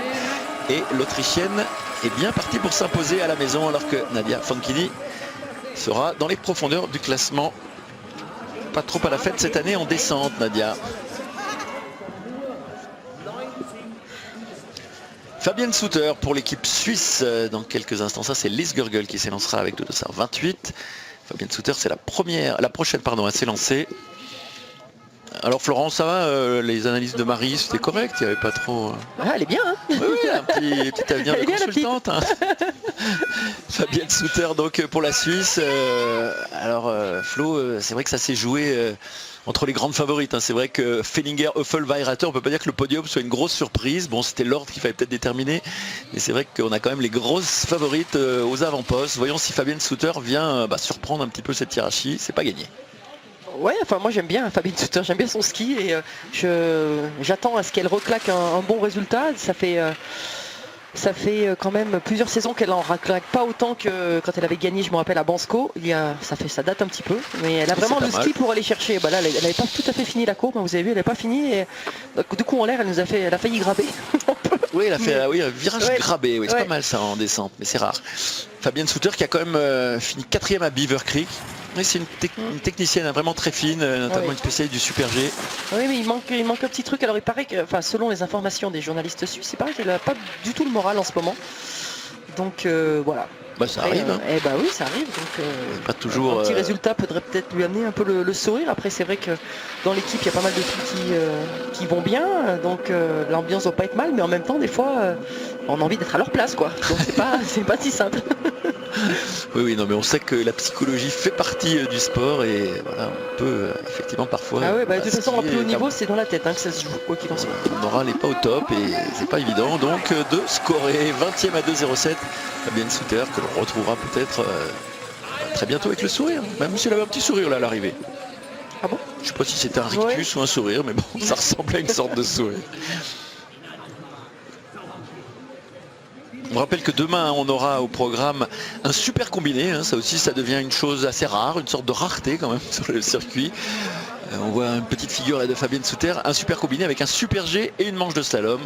Et l'Autrichienne est bien partie pour s'imposer à la maison, alors que Nadia Fankini sera dans les profondeurs du classement. Pas trop à la fête cette année en descente, Nadia. Fabienne Sutter pour l'équipe suisse dans quelques instants. Ça, c'est Lise Gurgel qui s'élancera avec 2,28. Fabienne Sutter, c'est la prochaine, elle s'est lancée. Alors Florence, ça va, les analyses de Marie, c'était correct, il n'y avait pas trop... elle est bien, hein. Oui, un petit avenir de consultante. Fabienne Sutter, donc pour la Suisse. Flo, c'est vrai que ça s'est joué entre les grandes favorites. C'est vrai que Feniger, Höfel, Weirater, on ne peut pas dire que le podium soit une grosse surprise. Bon, c'était l'ordre qu'il fallait peut-être déterminer, mais c'est vrai qu'on a quand même les grosses favorites aux avant-postes. Voyons si Fabienne Sutter vient surprendre un petit peu cette hiérarchie. C'est pas gagné. Ouais, moi j'aime bien Fabienne Sutter, j'aime bien son ski et j'attends à ce qu'elle reclaque un bon résultat. Ça fait quand même plusieurs saisons qu'elle en reclaque pas autant que quand elle avait gagné, je me rappelle, à Bansko. Ça date un petit peu, mais elle a vraiment le ski pour aller chercher. Là, elle n'avait pas tout à fait fini la courbe, vous avez vu, elle n'avait pas fini. Et, du coup en l'air, elle a failli graber. Oui, elle a fait un virage grabé, c'est pas mal ça en descente, mais c'est rare. Fabienne Sutter qui a quand même fini 4e à Beaver Creek. Oui, c'est une technicienne vraiment très fine, notamment une spécialiste du Super G. Oui, mais il manque un petit truc. Alors il paraît que, selon les informations des journalistes suisses, il paraît qu'elle n'a pas du tout le moral en ce moment. Donc voilà. Ça arrive. Oui, ça arrive. Donc pas toujours. Un petit résultat faudrait peut-être lui amener un peu le sourire. Après, c'est vrai que dans l'équipe, il y a pas mal de filles qui vont bien. Donc l'ambiance doit pas être mal, mais en même temps, des fois, on a envie d'être à leur place, quoi. Donc c'est pas si simple. Oui, non, mais on sait que la psychologie fait partie du sport et voilà, on peut effectivement parfois. Ah ouais, de toute façon, en plus haut niveau, c'est dans la tête que ça se joue, quoi qu'il en soit. Le moral n'est pas au top et c'est pas évident. Donc de scorer 20e à 2,07. Fabienne Sutter que l'on retrouvera peut-être très bientôt avec le sourire. Même si elle avait un petit sourire là à l'arrivée. Ah bon? Je sais pas si c'était un rictus ou un sourire, mais bon, ça ressemblait à une sorte de sourire. On rappelle que demain on aura au programme un super combiné, ça aussi ça devient une chose assez rare, une sorte de rareté quand même sur le circuit. On voit une petite figure là de Fabienne Sutter, un super combiné avec un super G et une manche de slalom.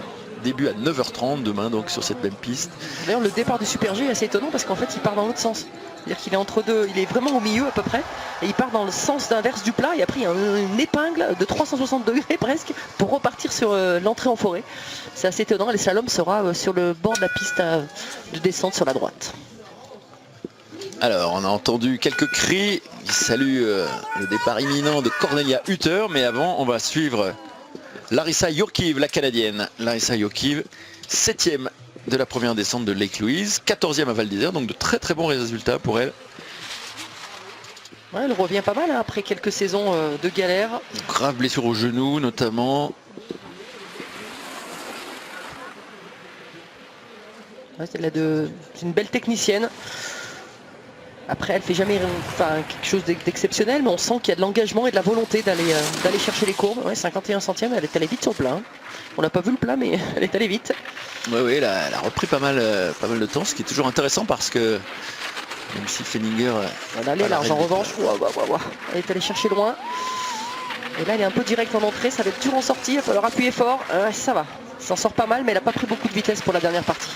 Début à 9h30 demain donc sur cette même piste. D'ailleurs le départ du super G est assez étonnant parce qu'en fait il part dans l'autre sens. C'est-à-dire qu'il est entre deux, il est vraiment au milieu à peu près et il part dans le sens inverse du plat et après il y a une épingle de 360 degrés presque pour repartir sur l'entrée en forêt. C'est assez étonnant, le slalom sera sur le bord de la piste de descente sur la droite. Alors on a entendu quelques cris qui saluent le départ imminent de Cornelia Hutter, mais avant on va suivre Larissa Yokiv, la Canadienne. Larissa Yokiv, 7e de la première descente de Lake Louise, 14e à Val d'Isère, donc de très très bons résultats pour elle. Ouais, elle revient pas mal après quelques saisons de galère. Grave blessure au genou notamment. Ouais, c'est une belle technicienne. Après, elle fait jamais quelque chose d'exceptionnel, mais on sent qu'il y a de l'engagement et de la volonté d'aller chercher les courbes. Ouais, 51 centièmes, elle est allée vite sur le plat. On n'a pas vu le plat, mais elle est allée vite. Oui, elle a repris pas mal de temps, ce qui est toujours intéressant parce que même si Fenninger... Elle allait large en revanche. Elle est allée chercher loin. Et là, elle est un peu directe en entrée, ça va être dur en sortie, il va falloir appuyer fort. Ça va, ça s'en sort pas mal, mais elle n'a pas pris beaucoup de vitesse pour la dernière partie.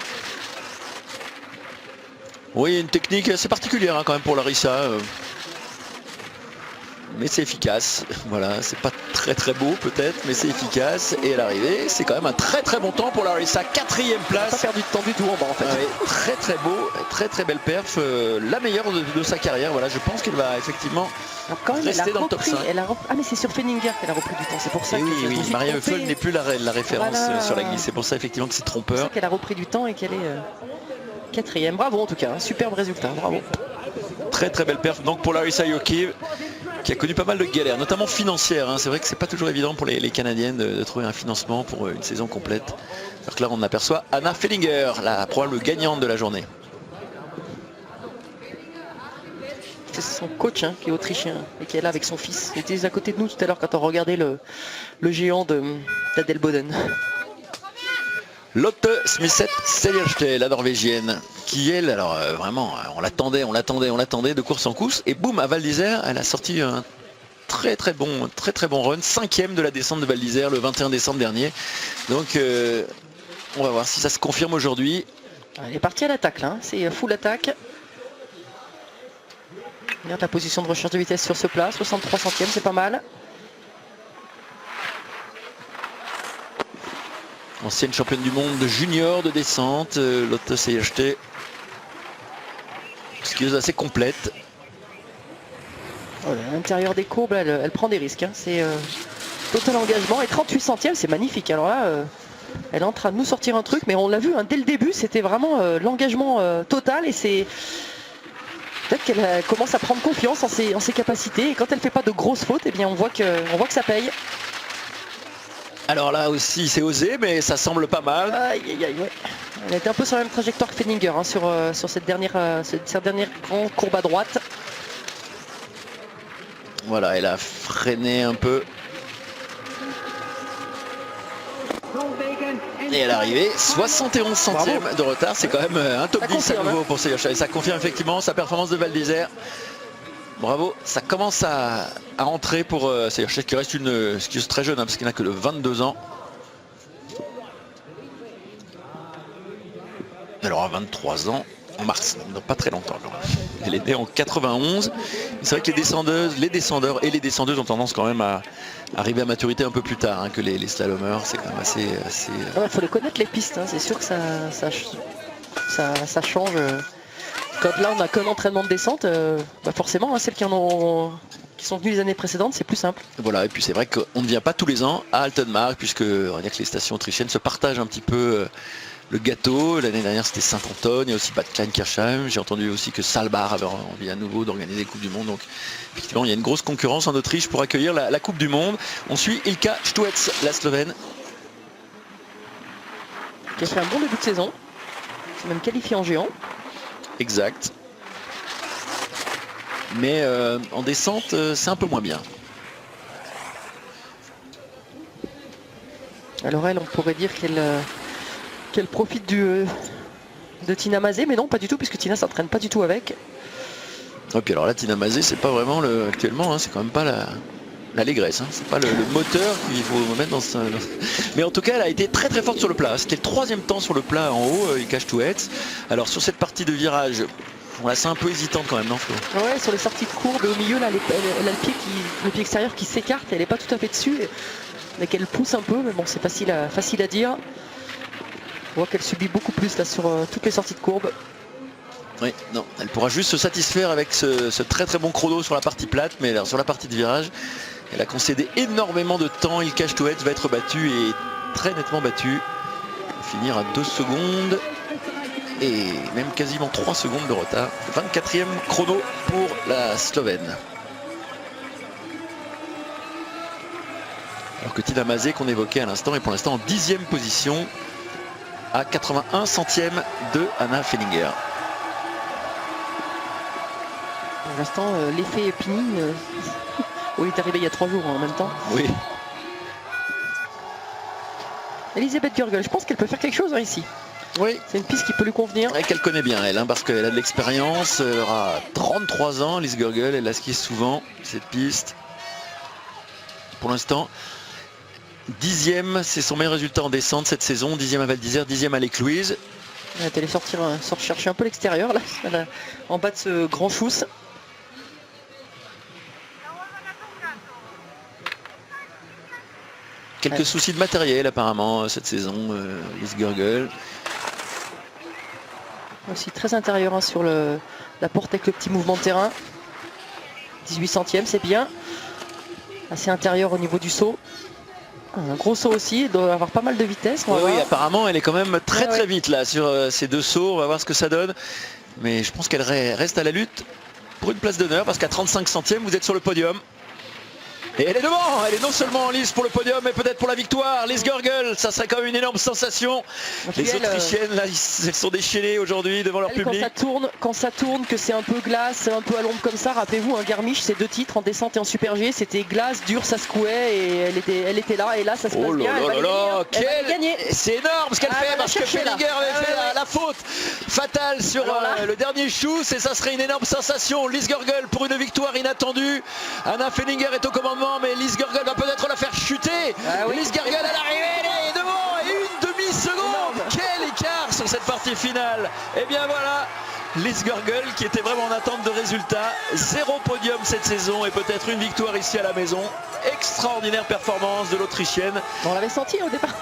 Oui, une technique assez particulière quand même pour Larissa. Mais c'est efficace. Voilà, c'est pas très beau peut-être, mais c'est efficace. Et à l'arrivée, c'est quand même un très bon temps pour Larissa. 4e place. Pas perdu de temps du tout en bas en fait. Très beau, très belle perf. La meilleure de sa carrière. Voilà, je pense qu'elle va effectivement rester dans le top 5. Ah mais c'est sur Fenninger qu'elle a repris du temps. C'est pour ça que oui, Maria Eiffel n'est plus la référence sur la glisse. C'est pour ça effectivement que c'est trompeur. C'est pour ça qu'elle a repris du temps et qu'elle est 4e. Bravo en tout cas, superbe résultat. Bravo. Très belle perf donc pour Larissa Yokiv, qui a connu pas mal de galères, notamment financières. C'est vrai que c'est pas toujours évident pour les Canadiennes de trouver un financement pour une saison complète. Alors que là on aperçoit Anna Fenninger, la probable gagnante de la journée. C'est son coach qui est autrichien et qui est là avec son fils. Il était à côté de nous tout à l'heure quand on regardait le géant d'Adelboden. Lotte Smith-Seljerte, la Norvégienne, qui elle, alors vraiment, on l'attendait de course en course, et boum, à Val d'Isère, elle a sorti un très bon run, 5e de la descente de Val d'Isère le 21 décembre dernier. Donc on va voir si ça se confirme aujourd'hui. Elle est partie à l'attaque là, c'est full attaque. Regarde la position de recherche de vitesse sur ce plat, 63 centièmes, c'est pas mal. Ancienne championne du monde de junior de descente, Lotte Seljerte. Skieuse assez complète. À l'intérieur des courbes, elle prend des risques. C'est total engagement et 38 centièmes, c'est magnifique. Alors là, elle est en train de nous sortir un truc, mais on l'a vu dès le début, c'était vraiment l'engagement total et c'est peut-être qu'elle commence à prendre confiance en ses capacités. Et quand elle fait pas de grosses fautes, eh bien on voit que ça paye. Alors là aussi c'est osé, mais ça semble pas mal. Ouais. Elle était un peu sur la même trajectoire que Fenninger sur cette dernière grande courbe à droite. Voilà, elle a freiné un peu. Et à l'arrivée, 71 centièmes de retard, c'est quand même un top 10 à nouveau pour Seljerte. Et ça confirme effectivement sa performance de Val d'Isère. Bravo, ça commence à entrer pour Seljerte, qui reste une skieuse très jeune, parce qu'il n'a que 22 ans. Alors à 23 ans, en mars, donc pas très longtemps. Elle est née en 91. C'est vrai que les descendeurs et les descendeuses ont tendance quand même à arriver à maturité un peu plus tard que les slalomers. C'est quand même assez... Il faut les connaître les pistes, c'est sûr que ça change. Quand là on n'a qu'un entraînement de descente, forcément celles qui sont venues les années précédentes, c'est plus simple. Voilà, et puis c'est vrai qu'on ne vient pas tous les ans à Altenmark, puisque on va dire que les stations autrichiennes se partagent un petit peu le gâteau. L'année dernière c'était Saint-Anton, il y a aussi Bad Kleinkirchheim. J'ai entendu aussi que Saalbach avait envie à nouveau d'organiser la Coupe du Monde. Donc effectivement il y a une grosse concurrence en Autriche pour accueillir la Coupe du Monde. On suit Ilka Stuetz, la Slovène. Qui a fait un bon début de saison. C'est même qualifié en géant. Exact. Mais en descente, c'est un peu moins bien. Alors elle, on pourrait dire qu'elle profite de Tina Mazé, mais non, pas du tout, puisque Tina s'entraîne pas du tout avec. Et puis alors là, Tina Mazé, c'est pas vraiment actuellement, c'est quand même pas l'allégresse, c'est pas le moteur qu'il faut mettre dans ce... Mais en tout cas elle a été très forte sur le plat. C'était le 3e temps sur le plat en haut, Ilka Stuetz. Alors sur cette partie de virage, c'est un peu hésitant quand même, non Flo? Ouais, sur les sorties de courbe au milieu là, elle a le pied extérieur qui s'écarte, elle n'est pas tout à fait dessus, mais qu'elle pousse un peu, mais bon c'est facile à dire. On voit qu'elle subit beaucoup plus là sur toutes les sorties de courbe. Oui, non, elle pourra juste se satisfaire avec ce très bon chrono sur la partie plate, mais alors, sur la partie de virage, elle a concédé énormément de temps. Ilka Stuetz va être battue et très nettement battue. Finir à 2 secondes et même quasiment 3 secondes de retard. 24e chrono pour la Slovène. Alors que Tina Mazé qu'on évoquait à l'instant est pour l'instant en 10e position à 81 centièmes de Anna Fenninger. Pour l'instant, l'effet Pinine, où il est arrivé il y a 3 jours en même temps. Oui. Elisabeth Gurgel, je pense qu'elle peut faire quelque chose ici. Oui. C'est une piste qui peut lui convenir. Et qu'elle connaît bien elle, parce qu'elle a de l'expérience. Elle aura 33 ans, Lise Gurgel. Elle a skié souvent cette piste. Pour l'instant, 10e, c'est son meilleur résultat en descente cette saison. 10e à Val d'Isère, 10e à Lake Louise. Elle est allée sortir chercher un peu l'extérieur là, en bas de ce grand chousse. Quelques soucis de matériel apparemment cette saison, Lise Gurgel. Aussi très intérieur hein, sur la porte avec le petit mouvement de terrain. 18 centièmes, c'est bien. Assez intérieur au niveau du saut. Un gros saut aussi, il doit avoir pas mal de vitesse. Oui, apparemment elle est quand même très vite là sur ces 2 sauts. On va voir ce que ça donne. Mais je pense qu'elle reste à la lutte pour une place d'honneur parce qu'à 35 centièmes vous êtes sur le podium. Et elle est devant, elle est non seulement en lice pour le podium, mais peut-être pour la victoire. Lise Gurgel, ça serait quand même une énorme sensation. Les Autrichiennes, là, elles sont déchaînées aujourd'hui devant leur public. Quand ça tourne, que c'est un peu glace, un peu à l'ombre comme ça, rappelez-vous, un Garmisch, c'est 2 titres en descente et en super G, c'était glace, dur, ça secouait et elle était là. Et là, ça se passe bien. C'est énorme ce qu'elle fait parce que Fellinger avait fait la faute fatale sur le dernier chousse et ça serait une énorme sensation. Lise Gurgel pour une victoire inattendue. Anna Fellinger est au commandement. Mais Lise Gurgel va peut-être la faire chuter. Lise Gurgel à l'arrivée, elle est devant et une demi-seconde. Quel écart sur cette partie finale. Et bien voilà, Lise Gurgel qui était vraiment en attente de résultats. 0 podium cette saison et peut-être une victoire ici à la maison. Extraordinaire performance de l'Autrichienne. On l'avait senti au départ.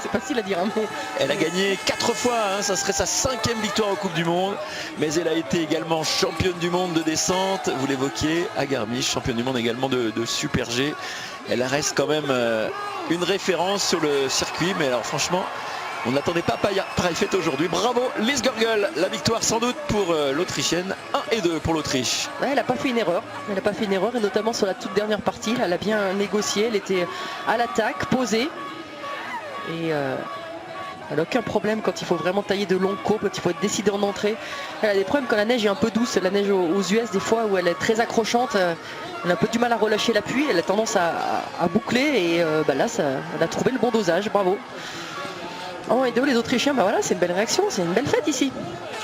C'est facile à dire. Hein, mais... Elle a gagné 4 fois, hein, ça serait sa 5e victoire en Coupe du Monde. Mais elle a été également championne du monde de descente. Vous l'évoquiez, à Garmisch, championne du monde également de Super G. Elle reste quand même une référence sur le circuit. Mais alors franchement, on n'attendait pas pareille fête aujourd'hui. Bravo Lise Gurgel, la victoire sans doute pour l'Autrichienne. 1 et 2 pour l'Autriche. Ouais, elle n'a pas fait une erreur. Elle n'a pas fait une erreur et notamment sur la toute dernière partie. Elle a bien négocié. Elle était à l'attaque, posée. Et elle n'a aucun problème quand il faut vraiment tailler de longues courbes, quand il faut être décidé en entrée. Elle a des problèmes quand la neige est un peu douce, la neige aux US des fois où elle est très accrochante. Elle a un peu du mal à relâcher l'appui, elle a tendance à boucler et là elle a trouvé le bon dosage, bravo. Oh, et 2 les Autrichiens, voilà, c'est une belle réaction, c'est une belle fête ici.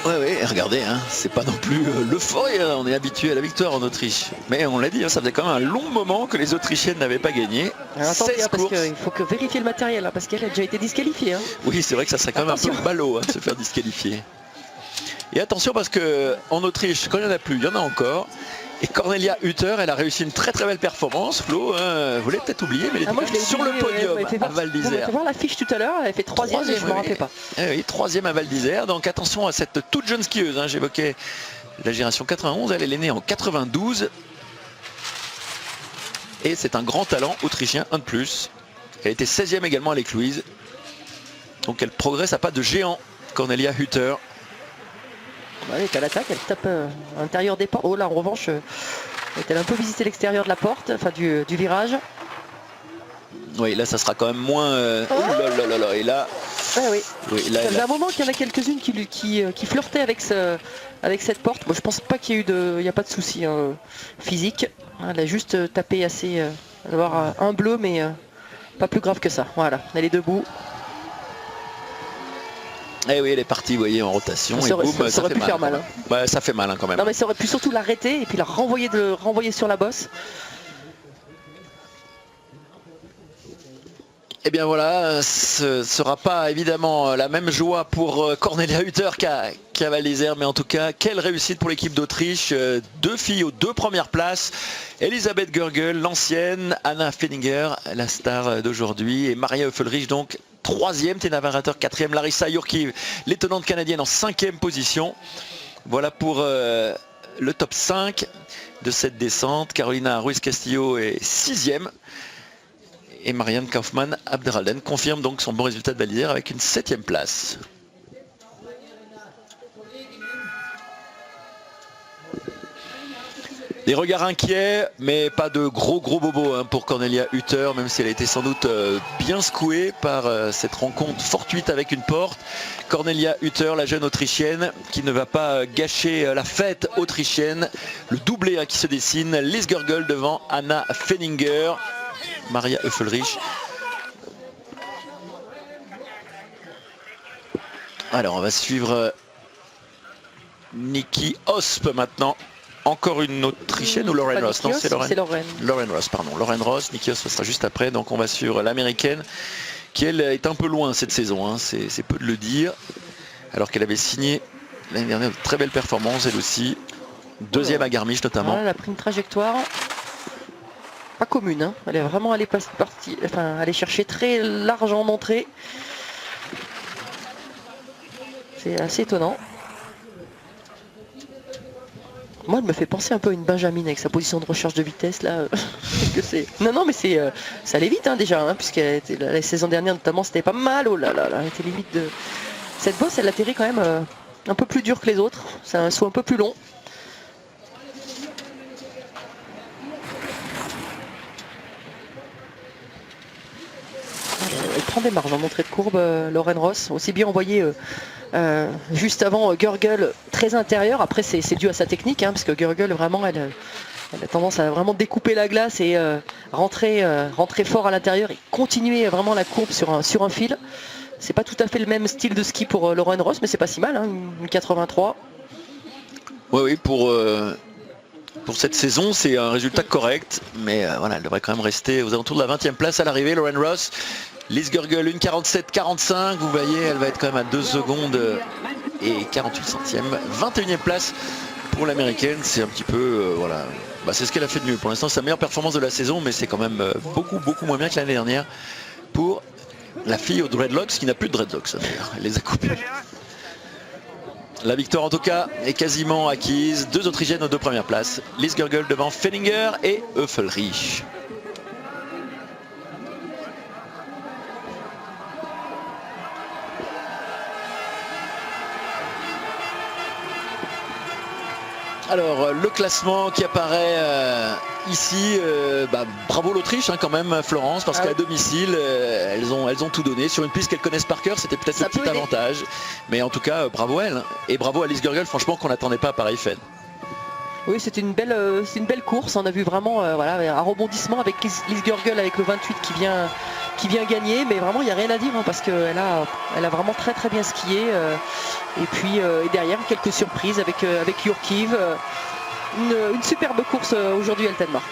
Oui, regardez, hein, c'est pas non plus l'euphorie, hein, on est habitué à la victoire en Autriche. Mais on l'a dit, hein, ça faisait quand même un long moment que les Autrichiennes n'avaient pas gagné. Alors, attendez, parce qu'il faut vérifier le matériel, hein, parce qu'elle a déjà été disqualifiée. Hein. Oui, c'est vrai que ça serait quand même un peu ballot de se faire disqualifier. Et attention parce qu'en Autriche, quand il n'y en a plus, il y en a encore. Et Cornelia Hutter, elle a réussi une très belle performance. Flo, vous l'avez peut-être oublié, mais elle était sur le podium à Val d'Isère. On va voir l'affiche tout à l'heure, elle a fait 3e, je ne me rappelais pas. Oui, 3e à Val d'Isère. Donc attention à cette toute jeune skieuse. Hein. J'évoquais la génération 91, elle est née en 92. Et c'est un grand talent autrichien, un de plus. Elle était 16e également à Lake Louise. Donc elle progresse à pas de géant, Cornelia Hutter. Elle est à l'attaque, elle tape à l'intérieur des portes. Oh là en revanche, elle a un peu visité l'extérieur de la porte, enfin du virage. Oui, là ça sera quand même moins... Et là... Oui. Là, il y a un moment qu'il y en a quelques-unes qui flirtaient avec cette porte. Bon, je pense pas qu'il y ait il n'y a pas de souci physique. Elle a juste tapé assez... d'avoir un bleu, mais pas plus grave que ça. Voilà, elle est debout. Eh oui, elle est partie, vous voyez, en rotation. Ça aurait pu faire mal. Hein. Ça fait mal hein, quand même. Non, mais ça aurait pu surtout l'arrêter et puis la renvoyer sur la bosse. Et bien voilà, ce ne sera pas évidemment la même joie pour Cornelia Hutter qu'à Val d'Isère, mais en tout cas, quelle réussite pour l'équipe d'Autriche. 2 filles aux 2 premières places. Elisabeth Gurgel, l'ancienne, Anna Fellinger, la star d'aujourd'hui, et Maria Höfelrich, donc 3e, Tina Warrater 4e, Larissa Yurkiv, l'étonnante canadienne en 5e position. Voilà pour le top 5 de cette descente. Carolina Ruiz Castillo est 6e. Et Marianne Kaufmann Abderralden confirme donc son bon résultat de Val d'Isère avec une 7e place. Des regards inquiets, mais pas de gros bobos hein, pour Cornelia Hutter, même si elle a été sans doute bien secouée par cette rencontre fortuite avec une porte. Cornelia Hutter, la jeune Autrichienne, qui ne va pas gâcher la fête autrichienne. Le doublé hein, qui se dessine, Lise Görgel devant Anna Fenninger, Maria Höffelrich. Alors on va suivre Niki Osp maintenant. Encore une Autrichienne ou Lauren Ross? Non, c'est Lauren. Lauren Ross, pardon. Lauren Ross, Niki Osp, ce sera juste après. Donc on va suivre l'américaine qui elle est un peu loin cette saison, hein. C'est peu de le dire. Alors qu'elle avait signé l'année dernière de très belles performances, elle aussi. Deuxième à Garmisch notamment. Voilà, elle a pris une trajectoire pas commune. Hein. Elle est vraiment allée aller chercher très large en entrée. C'est assez étonnant. Moi, elle me fait penser un peu à une Benjamin avec sa position de recherche de vitesse là. Non, mais ça allait vite hein, déjà, hein, puisque la saison dernière notamment c'était pas mal. Oh là là, elle était limite de. Cette bosse, elle atterrit quand même un peu plus dur que les autres. C'est un saut un peu plus long. Elle prend des marges en entrée de courbe, Lauren Ross. Aussi bien envoyé juste avant Görgel très intérieur. Après c'est dû à sa technique, hein, parce que Görgel vraiment elle a tendance à vraiment découper la glace et rentrer fort à l'intérieur et continuer vraiment la courbe sur un fil. C'est pas tout à fait le même style de ski pour Lauren Ross, mais c'est pas si mal, hein, une 83. Oui, pour cette saison, c'est un résultat correct, mais voilà, elle devrait quand même rester aux alentours de la 20e place à l'arrivée. Lauren Ross, Lise Görgel, une 47-45, vous voyez, elle va être quand même à 2 secondes et 48 centièmes. 21e place pour l'américaine, c'est un petit peu, voilà, c'est ce qu'elle a fait de mieux. Pour l'instant, c'est sa meilleure performance de la saison, mais c'est quand même beaucoup moins bien que l'année dernière pour la fille aux dreadlocks, qui n'a plus de dreadlocks d'ailleurs, elle les a coupés. La victoire en tout cas est quasiment acquise. 2 Autrichiennes aux 2 premières places. Lise Görgel devant Fenninger et Höffelrich. Alors le classement qui apparaît ici, bravo l'Autriche hein, quand même Florence, parce qu'à domicile elles ont tout donné sur une piste qu'elles connaissent par cœur, c'était peut-être le petit avantage, mais en tout cas bravo elles hein. Et bravo à Lise Görgel, franchement qu'on n'attendait pas à pareille fête. Oui, c'est une belle course, on a vu vraiment un rebondissement avec Lise Görgel avec le 28 qui vient gagner, mais vraiment il n'y a rien à dire hein, parce qu'elle a vraiment très bien skié et puis derrière quelques surprises avec Jurkiv, une superbe course aujourd'hui à Altenmark.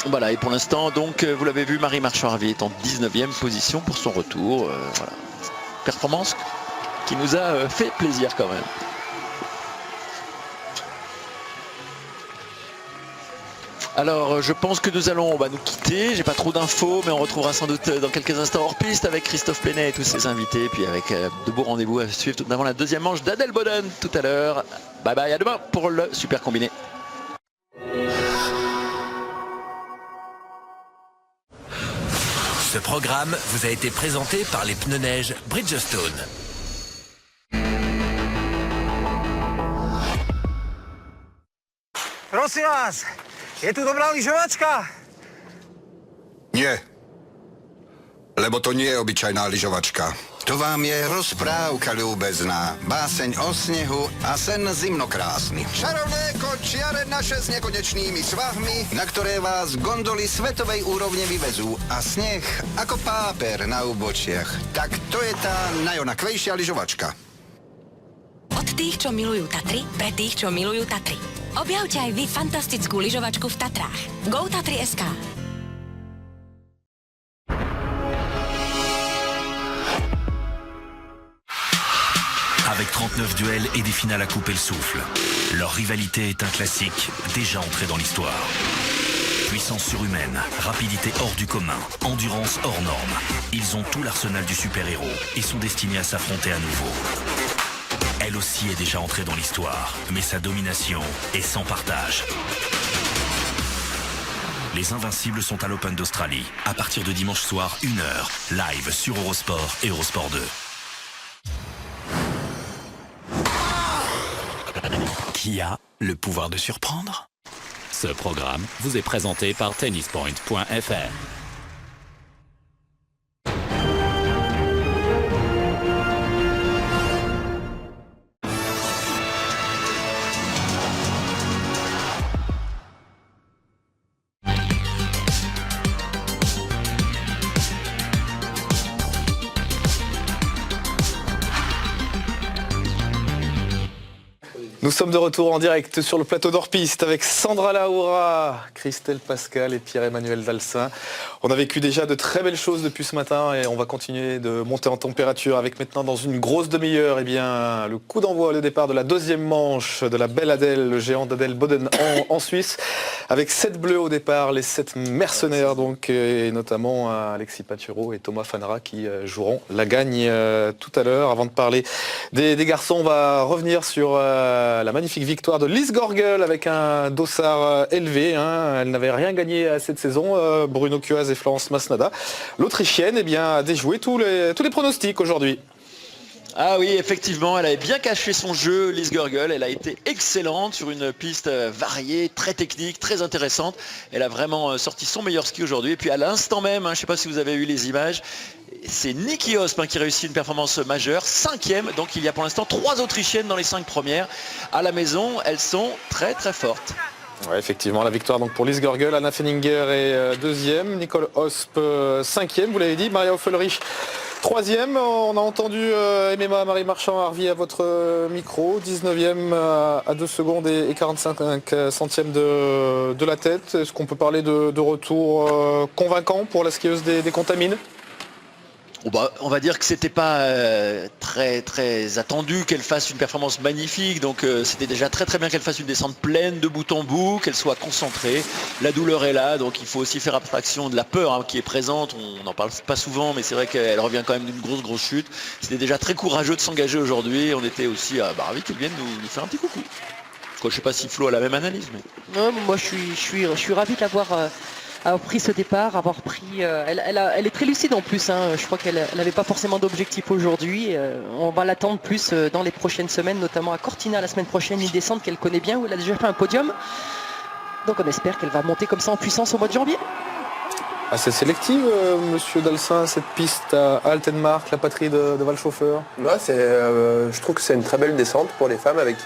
Voilà, et pour l'instant donc vous l'avez vu, Marie Marchand-Ravier est en 19e position pour son retour, voilà. Performance qui nous a fait plaisir quand même. Alors je pense que nous allons nous quitter, j'ai pas trop d'infos mais on retrouvera sans doute dans quelques instants hors piste avec Christophe Plenet et tous ses invités, puis avec de beaux rendez-vous à suivre tout avant la deuxième manche d'Adèle Boden tout à l'heure. Bye bye, à demain pour le super combiné. Ce programme vous a été présenté par les pneus neige Bridgestone. Prosím vás, je tu dobrá lyžovačka? Nie. Lebo to nie je obyčajná lyžovačka. To vám je rozprávka ľúbezná, báseň o snehu a sen zimnokrásny. Čarovné kočiare naše s nekonečnými svahmi, na ktoré vás gondoly svetovej úrovne vyvezú a sneh ako páper na úbočiach. Tak to je tá najonakvejšia lyžovačka. Od tých, čo milujú Tatry, pre tých, čo milujú Tatry. Objavte aj vy fantastickú lyžovačku v Tatrách. Go Tatry.sk. Avec 39 duels et des finales à couper le souffle, leur rivalité est un classique déjà entré dans l'histoire. Puissance surhumaine, rapidité hors du commun, endurance hors norme. Ils ont tout l'arsenal du super-héros et sont destinés à s'affronter à nouveau. Elle aussi est déjà entrée dans l'histoire, mais sa domination est sans partage. Les Invincibles sont à l'Open d'Australie, à partir de dimanche soir, 1h, live sur Eurosport et Eurosport 2. Qui a le pouvoir de surprendre ? Ce programme vous est présenté par tennispoint.fr. Nous sommes de retour en direct sur le plateau d'hors-piste avec Sandra Laoura, Christelle Pascal et Pierre-Emmanuel Dalsin. On a vécu déjà de très belles choses depuis ce matin et on va continuer de monter en température avec maintenant dans une grosse demi-heure le coup d'envoi, le départ de la deuxième manche de la belle Adèle, le géant d'Adèle Boden en Suisse, avec 7 bleus au départ, les 7 mercenaires donc, et notamment Alexis Pinturo et Thomas Fanara qui joueront la gagne tout à l'heure. Avant de parler des garçons, on va revenir sur la magnifique victoire de Lise Gorgel avec un dossard élevé. Elle n'avait rien gagné cette saison. Bruno Cuaz et Florence Masnada. L'Autrichienne a déjoué tous les pronostics aujourd'hui. Ah oui, effectivement, elle avait bien caché son jeu, Lise Gorgel. Elle a été excellente sur une piste variée, très technique, très intéressante. Elle a vraiment sorti son meilleur ski aujourd'hui. Et puis à l'instant même, je ne sais pas si vous avez eu les images, c'est Niki Osp qui réussit une performance majeure, 5e. Donc il y a pour l'instant 3 Autrichiennes dans les 5 premières. À la maison, elles sont très très fortes. Ouais, effectivement, la victoire donc pour Lise Gorgel, Anna Fenninger est 2e, Nicole Osp 5e, vous l'avez dit, Maria Offelrich 3e. On a entendu MMA Marie Marchand-Harvey à votre micro, 19e à 2 secondes et 45 centièmes de la tête. Est-ce qu'on peut parler de retour convaincant pour la skieuse des Contamines ? On va dire que c'était pas très très attendu qu'elle fasse une performance magnifique, donc c'était déjà très très bien qu'elle fasse une descente pleine de bout en bout, qu'elle soit concentrée. La douleur est là, donc il faut aussi faire abstraction de la peur qui est présente. On n'en parle pas souvent, mais c'est vrai qu'elle revient quand même d'une grosse chute. C'était déjà très courageux de s'engager aujourd'hui. On était aussi ravis qu'elle vienne nous faire un petit coucou. Je ne sais pas si Flo a la même analyse, mais non, moi je suis ravi de l'avoir avoir pris ce départ, avoir pris. Elle est très lucide en plus. Je crois qu'elle n'avait pas forcément d'objectif aujourd'hui. On va l'attendre plus dans les prochaines semaines, notamment à Cortina la semaine prochaine, une descente qu'elle connaît bien, où elle a déjà fait un podium. Donc on espère qu'elle va monter comme ça en puissance au mois de janvier. Assez sélective, monsieur Dalsin, cette piste à Altenmark, la patrie de Waldschöfer. Ouais, je trouve que c'est une très belle descente pour les femmes avec